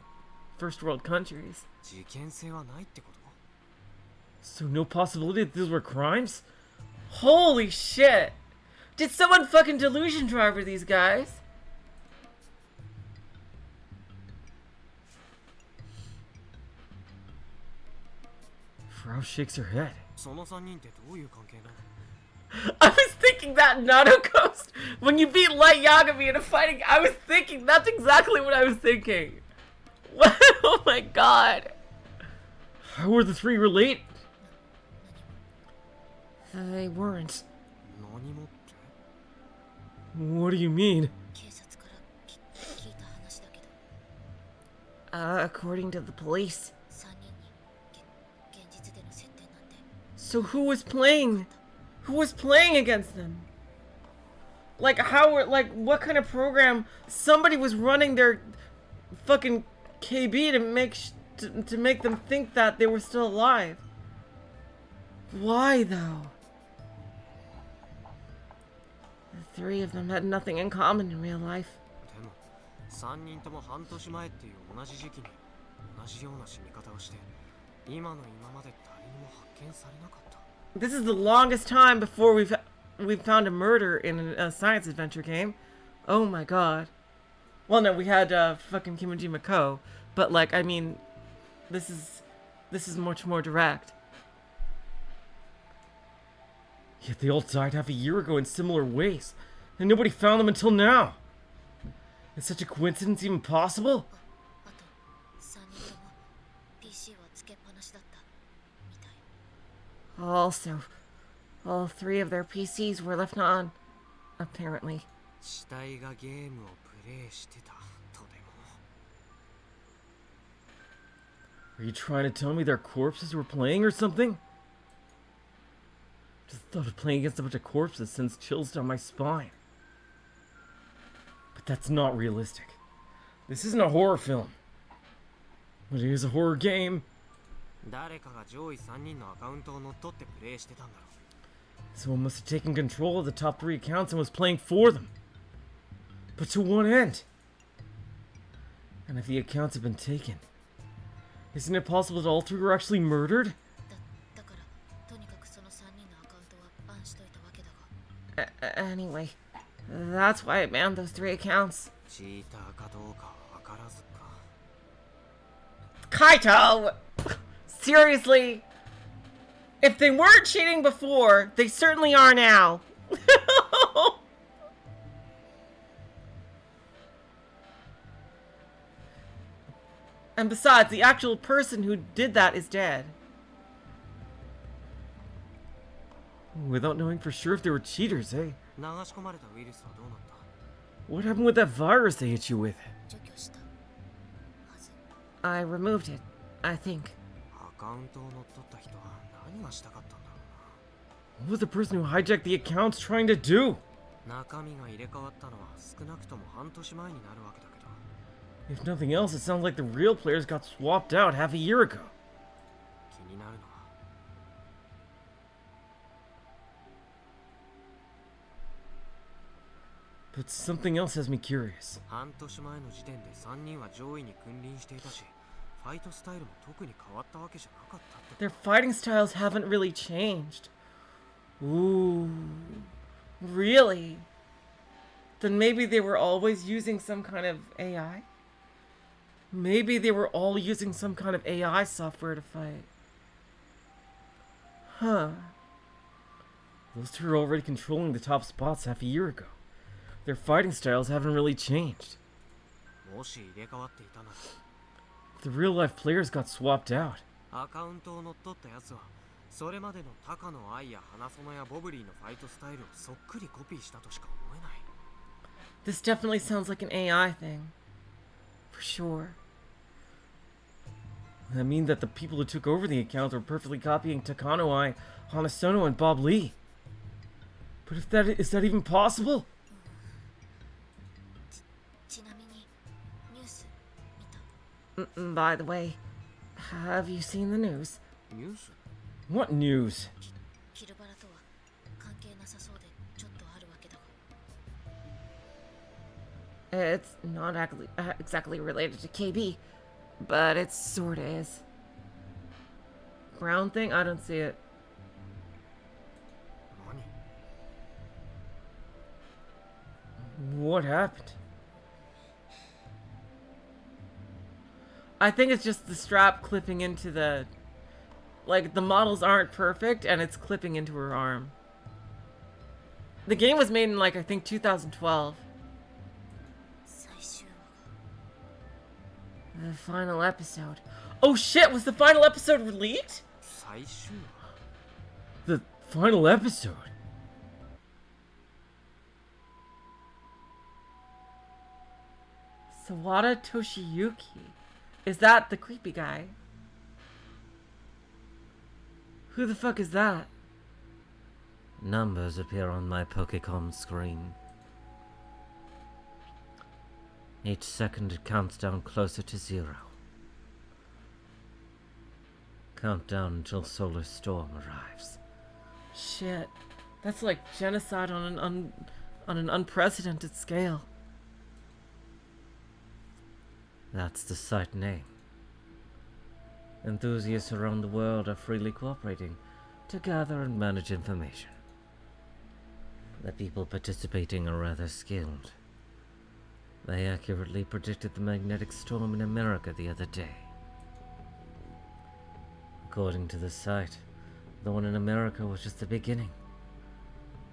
first world countries. 事件性はないってこと？ So no possibility that these were crimes? Holy shit! Did someone fucking delusion driver these guys? Frau shakes her head. その3人ってどういう関係なの？ I was thinking that Nato Ghost, when you beat Light Yagami in a fighting, I was thinking, that's exactly what I was thinking. What? Oh my god. How were the three related? They weren't. 何もって？ What do you mean? 警察から聞いた話だけど、 According to the police. 3人に現実での接点なんて。 So who was playing? Who was playing against them? Like what kind of program? Somebody was running their fucking KB to make them think that they were still alive. Why though? The three of them had nothing in common in real life. でも3人とも半年前っていう同じ時期に同じような死に方をして今の今まで誰にも発見されなかった。 This is the longest time before we've found a murder in a science adventure game. Oh my god. Well, no, we had fucking Kimijima Ko, but like, I mean, this is much more direct. Yet they all died half a year ago in similar ways, and nobody found them until now. Is such a coincidence even possible? あと3人とも PC はつけっぱなしだったみたい。 Also, all three of their PCs were left on, apparently. 死体がゲームをプレイしてたとでも。 Are you trying to tell me their corpses were playing or something? Just the thought of playing against a bunch of corpses sends chills down my spine. But that's not realistic. This isn't a horror film. But it is a horror game. 誰かが上位3人のアカウントを乗っ取ってプレイしてたんだろう。 Someone must have taken control of the top 3 accounts and was playing for them. But to what end? And if the accounts have been taken, isn't it possible that all 3 were actually murdered? だからとにかくその3人のアカウントはバンしといたわけだが。 Anyway, that's why I banned those 3 accounts. チーターかどうかは分からずか。 Kaito! Seriously? If they weren't cheating before, they certainly are now. And besides, the actual person who did that is dead. Without knowing for sure if they were cheaters, eh? 流し込まれたウイルスはどうなった？ What happened with that virus they hit you with? 除去したはず。 I removed it, I think. 破カウントを乗っ取った人は何がしたかったんだろ What was the person who hijacked the accounts trying to do? うな。中身が入れ替わったのは少なくとも半年前になるわけだけど、 If nothing else, it sounds like the real players got swapped out half a year ago. 気になるのは But something else has me curious. 半年前の時点で3人は上位に君臨していたし、ファイトスタイルも特に変わったわけじゃなかったって。 Their fighting styles haven't really changed. Ooh. Really? Then maybe they were always using some kind of AI? Maybe they were all using some kind of AI software to fight. Huh. Those two are already controlling the top spots half a year ago. Their fighting styles haven't really changed. もし入れ替わっていたなら、 The real life players got swapped out. アカウントを乗っ取ったやつはそれまでの高野愛や花園やボブリーのファイトスタイルをそっくりコピーしたとしか思えない。 This definitely sounds like an AI thing. For sure. That means that the people who took over the accounts were perfectly copying Takano Ai, Hanasono, and Bob Lee. But if that is that even possible? ちなみにニュース見た？ By the way, have you seen the news? ニュース？ What news? キルバラとは関係なさそうでちょっとあるわけだが。 It's not exactly related to KB, but it sorta is. Brown thing? I don't see it. 何？ What happened? I think it's just the strap clipping into the... Like, the models aren't perfect, and it's clipping into her arm. The game was made in, like, I think 2012. 最終話が The final episode. Oh shit, was the final episode leaked? 最終話？ The final episode. Sawada Toshiyuki. Is that the creepy guy? Who the fuck is that? Numbers appear on my Pokécom screen. Each second it counts down closer to 0. Countdown until Solar Storm arrives. Shit. That's like genocide on an unprecedented scale. That's the site name. Enthusiasts around the world are freely cooperating to gather and manage information. The people participating are rather skilled. They accurately predicted the magnetic storm in America the other day. According to the site, the one in America was just the beginning.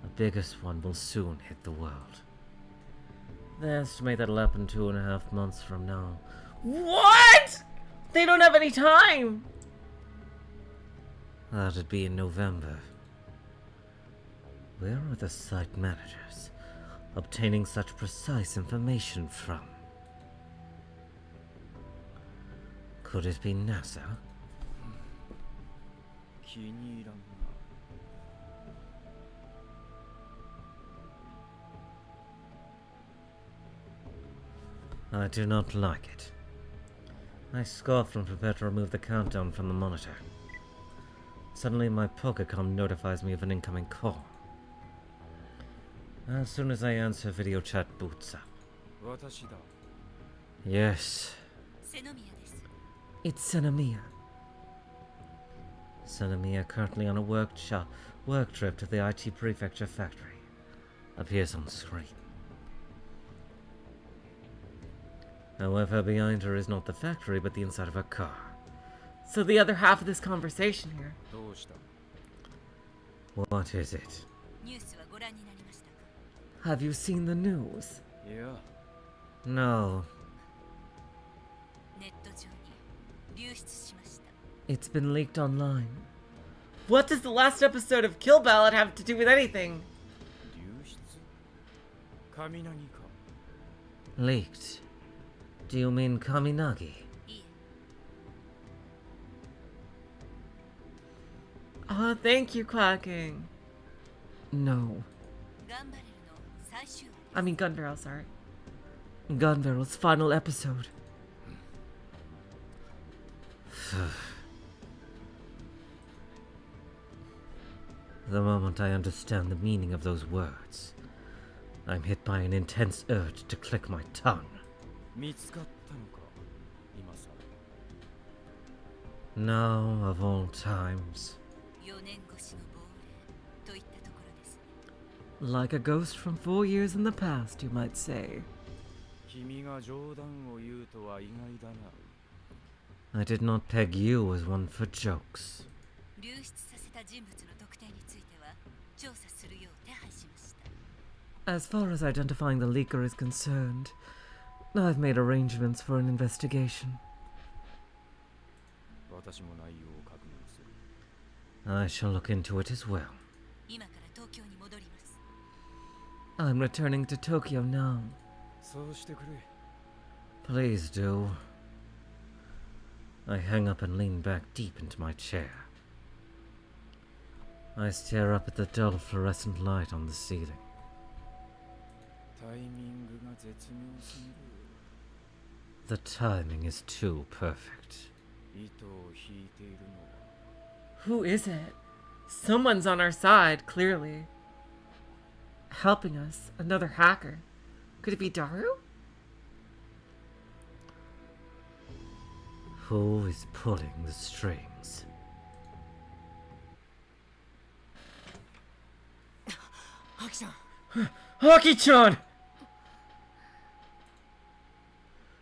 The biggest one will soon hit the world. They estimate that'll happen 2.5 months from now. What? They don't have any time. That'd be in November. Where are the site managers obtaining such precise information from? Could it be NASA? 気に入らんな。 I do not like it. I scoffed and prepared to remove the countdown from the monitor. Suddenly my Pokécom notifies me of an incoming call. As soon as I answer, video chat boots up. 私だ。 Yes, セノミヤです。 it's Senomiya. Senomiya, currently on a work trip to the IT Prefecture factory, appears on screen. However, behind her is not the factory, but the inside of her car. So the other half of this conversation here. どうした？ What is it? ニュースはご覧になりましたか？ Have you seen the news? いや、 No, ネット上に流出しました。 It's been leaked online. What does the last episode of Kill Ballad have to do with anything? 流出？雷か。 leaked. Do you mean Kaminagi? いえ、Oh, thank you, Quacking. No. ガンバレルの最終話 I mean, Gun Barrel, sorry. Gunbarrel's final episode. The moment I understand the meaning of those words, I'm hit by an intense urge to click my tongue. 見つかったのか今さ Now of all times, 4年越しの亡霊といったところですね like a ghost from 4 years in the past, you might say. 君が冗談を言うとは意外だな I did not peg you as one for jokes. 流出させた人物の特定については調査するよう手配しました As far as identifying the leaker is concerned, I've made arrangements for an investigation. 私も内容を確認する I shall look into it as well. 今から東京に戻ります I'm returning to Tokyo now. そうしてくれ Please do. I hang up and lean back deep into my chair. I stare up at the dull fluorescent light on the ceiling. タイミングが絶妙すぎる The timing is too perfect. 糸を引いているのは Who is it? Someone's on our side, clearly. Helping us. Another hacker. Could it be Daru? Who is pulling the strings? Aki-chan!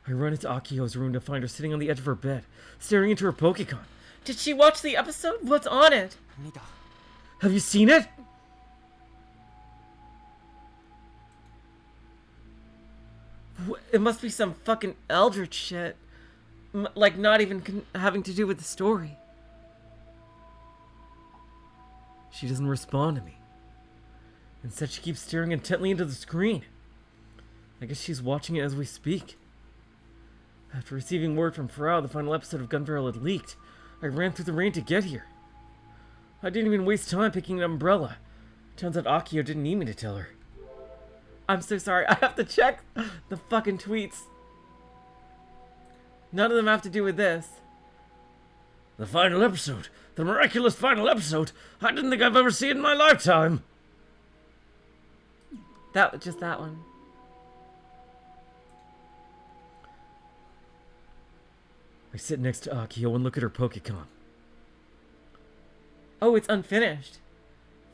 I run into Akiho's room to find her sitting on the edge of her bed, staring into her Pokemon. Did she watch the episode? What's on it? 見た Have you seen it? It must be some fucking eldritch shit. Like, not even having to do with the story. She doesn't respond to me. Instead, she keeps staring intently into the screen. I guess she's watching it as we speak. After receiving word from Frau, the final episode of Gun Barrel had leaked. I ran through the rain to get here. I didn't even waste time picking an umbrella. Turns out Akiho didn't need me to tell her. I'm so sorry. I have to check the fucking tweets. None of them have to do with this. The final episode! The miraculous final episode! I didn't think I've ever seen it in my lifetime! Just that one. I sit next to Akiho and look at her Pokemon. Oh, it's unfinished.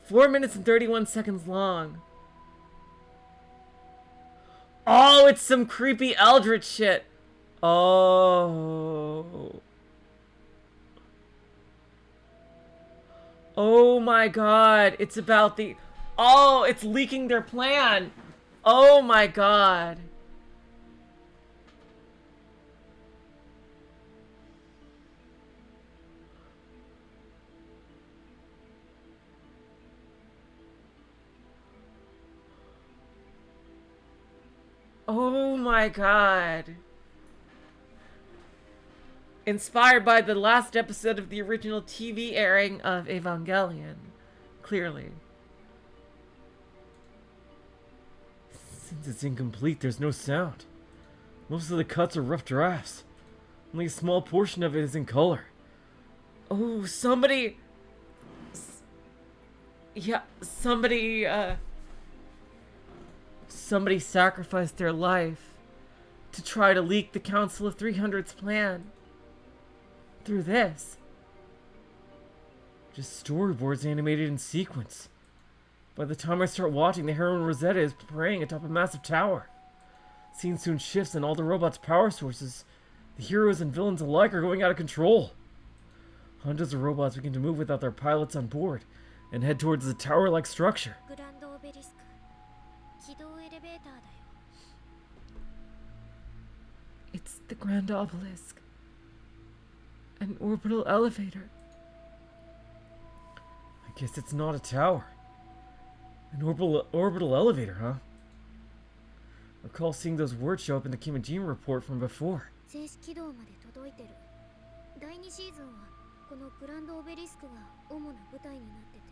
4 minutes and 31 seconds long. Oh, it's some creepy eldritch shit. Oh. Oh my god. It's about the... Oh, it's leaking their plan. Oh my god. Oh my god. Inspired by the last episode of the original TV airing of Evangelion. Clearly. Since it's incomplete, there's no sound. Most of the cuts are rough drafts. Only a small portion of it is in color. Oh, somebody... Yeah, somebody sacrificed their life to try to leak the Council of 300's plan. Through this. Just storyboards animated in sequence. By the time I start watching, the heroine Rosetta is praying atop a massive tower. Scene soon shifts and all the robots' power sources, the heroes and villains alike, are going out of control. Hundreds of robots begin to move without their pilots on board and head towards the tower-like structure. グランドオベリスク起動エレベーターだよ It's the Grand Obelisk. An orbital elevator. I guess it's not a tower. An orbital elevator, huh? I recall seeing those words show up in the Kimijima report from before. 静止軌道まで届いてる第2シーズンはこのグランドオベリスクが主な舞台になってて、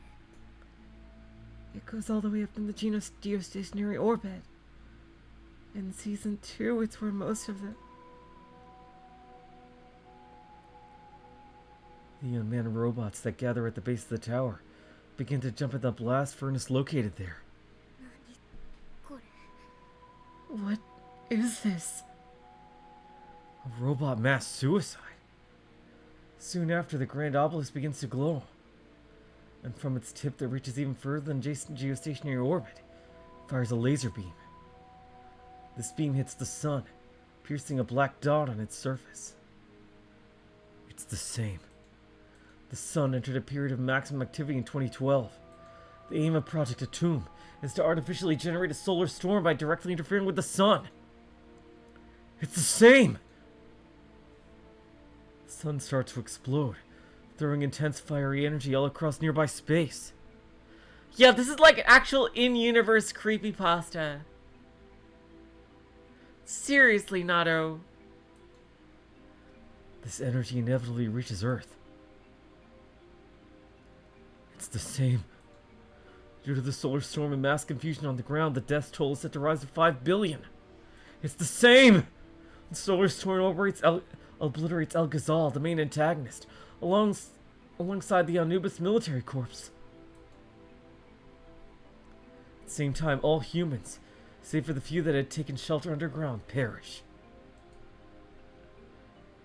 It goes all the way up in the geostationary orbit. In season 2, it's where most of The unmanned robots that gather at the base of the tower begin to jump at the blast furnace located there. これ What is this? A robot mass suicide. Soon after, the grand obelisk begins to glow. And from its tip that reaches even further than geostationary orbit, fires a laser beam. This beam hits the sun, piercing a black dot on its surface. It's the same. The sun entered a period of maximum activity in 2012. The aim of Project Atum is to artificially generate a solar storm by directly interfering with the sun. It's the same! The sun starts to explode, throwing intense fiery energy all across nearby space. Yeah, this is like an actual in-universe creepypasta. Seriously, Nato. This energy inevitably reaches Earth. It's the same. Due to the solar storm and mass confusion on the ground, the death toll is set to rise to 5 billion. It's the same! The solar storm obliterates El Ghazal, the main antagonist, alongside the Anubis military corps. At the same time, all humans, save for the few that had taken shelter underground, perish.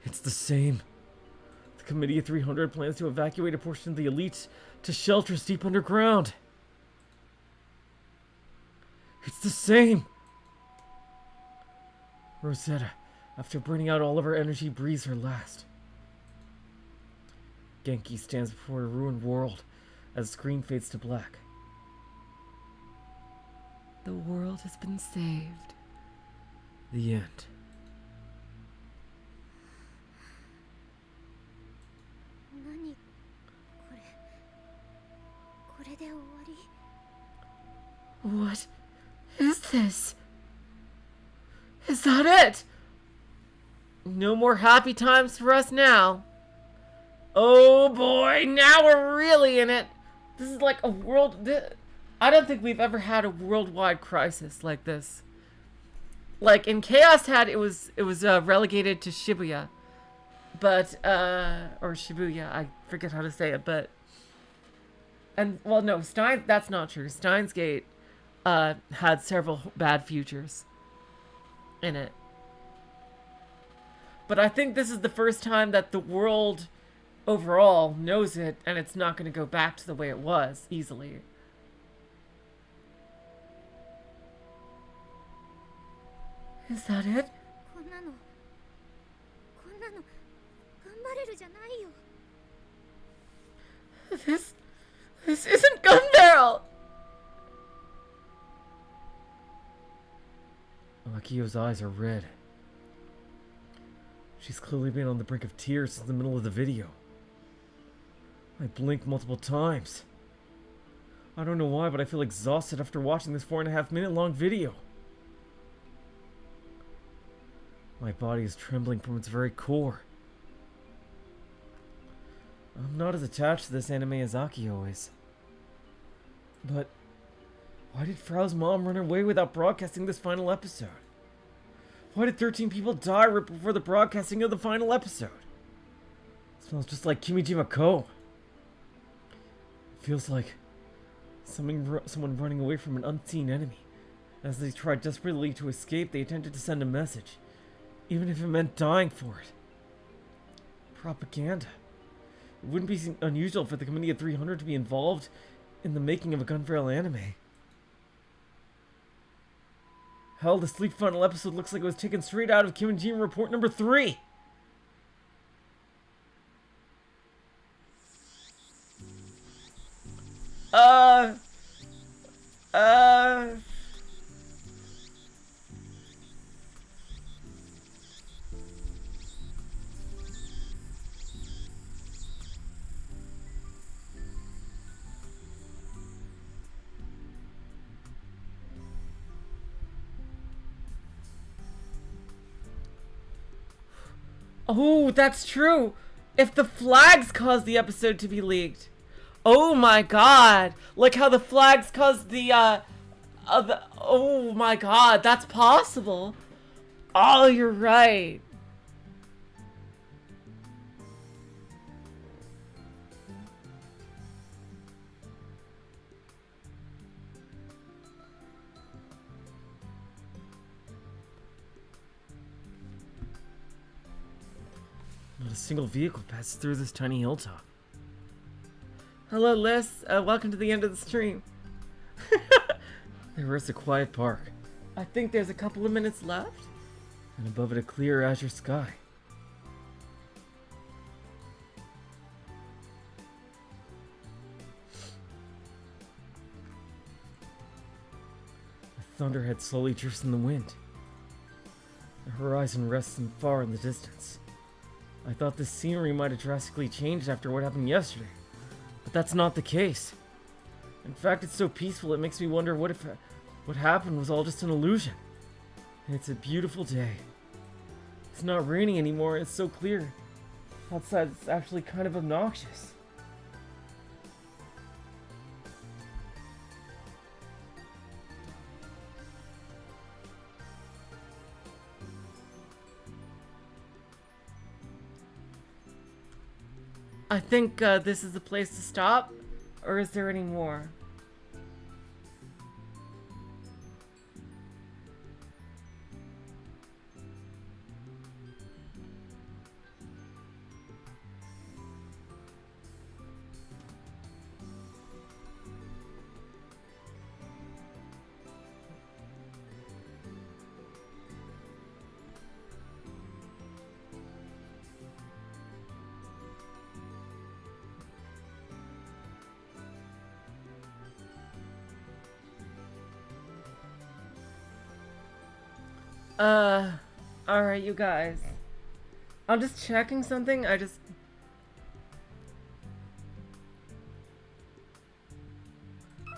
It's the same. The Committee of 300 plans to evacuate a portion of the elites to shelters deep underground. It's the same. Rosetta, after burning out all of her energy, breathes her last. Genki stands before a ruined world as the screen fades to black. The world has been saved. The end. 何これ、これで終わり？ What is this? Is that it? No more happy times for us now. Oh boy, now we're really in it. This is like a I don't think we've ever had a worldwide crisis like this. Like in Chaos had it was relegated to Shibuya, but or Shibuya, I forget how to say it, but well no, that's not true. Steins Gate had several bad futures in it. But I think this is the first time that the world overall knows it, and it's not going to go back to the way it was easily. Is that it? こんなの頑張れるじゃないよ。 This isn't Gun Barrel! Akiho's eyes are red. She's clearly been on the brink of tears since the middle of the video. I blinked multiple times. I don't know why, but I feel exhausted after watching this 4.5-minute long video. My body is trembling from its very core. I'm not as attached to this anime as Akiho is. But why did Frau's mom run away without broadcasting this final episode? Why did 13 people die right before the broadcasting of the final episode? It smells just like Kimijima Ko. It feels like someone running away from an unseen enemy. As they tried desperately to escape, they attempted to send a message, even if it meant dying for it. Propaganda. It wouldn't be unusual for the Committee of 300 to be involved in the making of a Gun Barrel anime. Hell, the sleep final episode looks like it was taken straight out of Kimijima Report number 3. Oh, that's true. if the flags caused the episode to be leaked. Oh my god. Like how the flags caused the oh my god, that's possible. Oh, you're right. Not a single vehicle passes through this tiny hilltop. Hello, Liz. Welcome to the end of the stream. There is a quiet park, I think there's a couple of minutes left. and above it a clear azure sky. The thunderhead slowly drifts in the wind. The horizon rests far in the distance. I thought the scenery might have drastically changed after what happened yesterday, but that's not the case. In fact, it's so peaceful it makes me wonder what if what happened was all just an illusion. And it's a beautiful day. It's not raining anymore, it's so clear. Outside it's actually kind of obnoxious. I think this is the place to stop, or is there any more? Alright, you guys. I'm just checking something.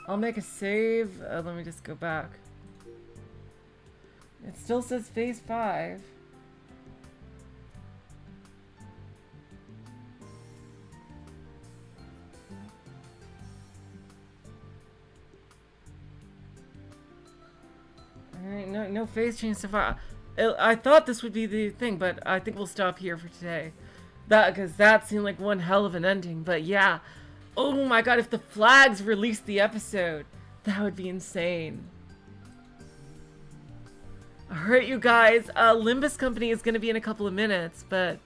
I'll make a save. Let me just go back. It still says phase 5. Alright, no phase change so far. I thought this would be the thing, but I think we'll stop here for today. Because that seemed like one hell of an ending. But yeah. Oh my god, if the flags released the episode, that would be insane. Alright, you guys. Limbus Company is going to be in a couple of minutes, but...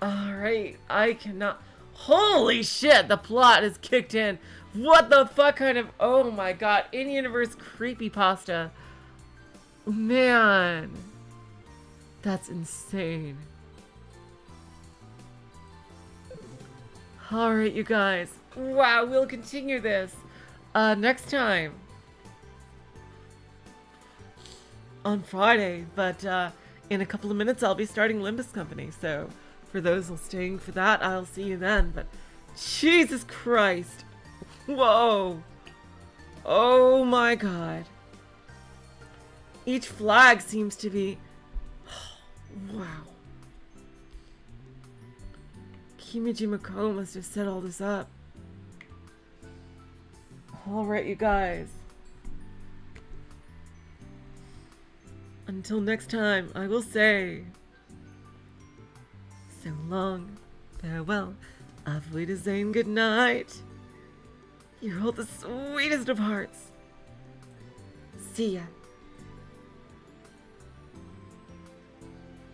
Alright, I cannot... Holy shit, the plot is kicked in. What the fuck kind of... Oh my god, in-universe creepypasta. Man. That's insane. Alright, you guys. Wow, we'll continue this next time. On Friday, but in a couple of minutes I'll be starting Limbus Company, so for those who are staying for that, I'll see you then. But Jesus Christ. Whoa. Oh my god. Each flag seems to be... Wow. Kimiji Mako must have set all this up. Alright, you guys. Until next time, I will say... So long, farewell, auf Wiedersehen, good night. You hold the sweetest of hearts. See ya.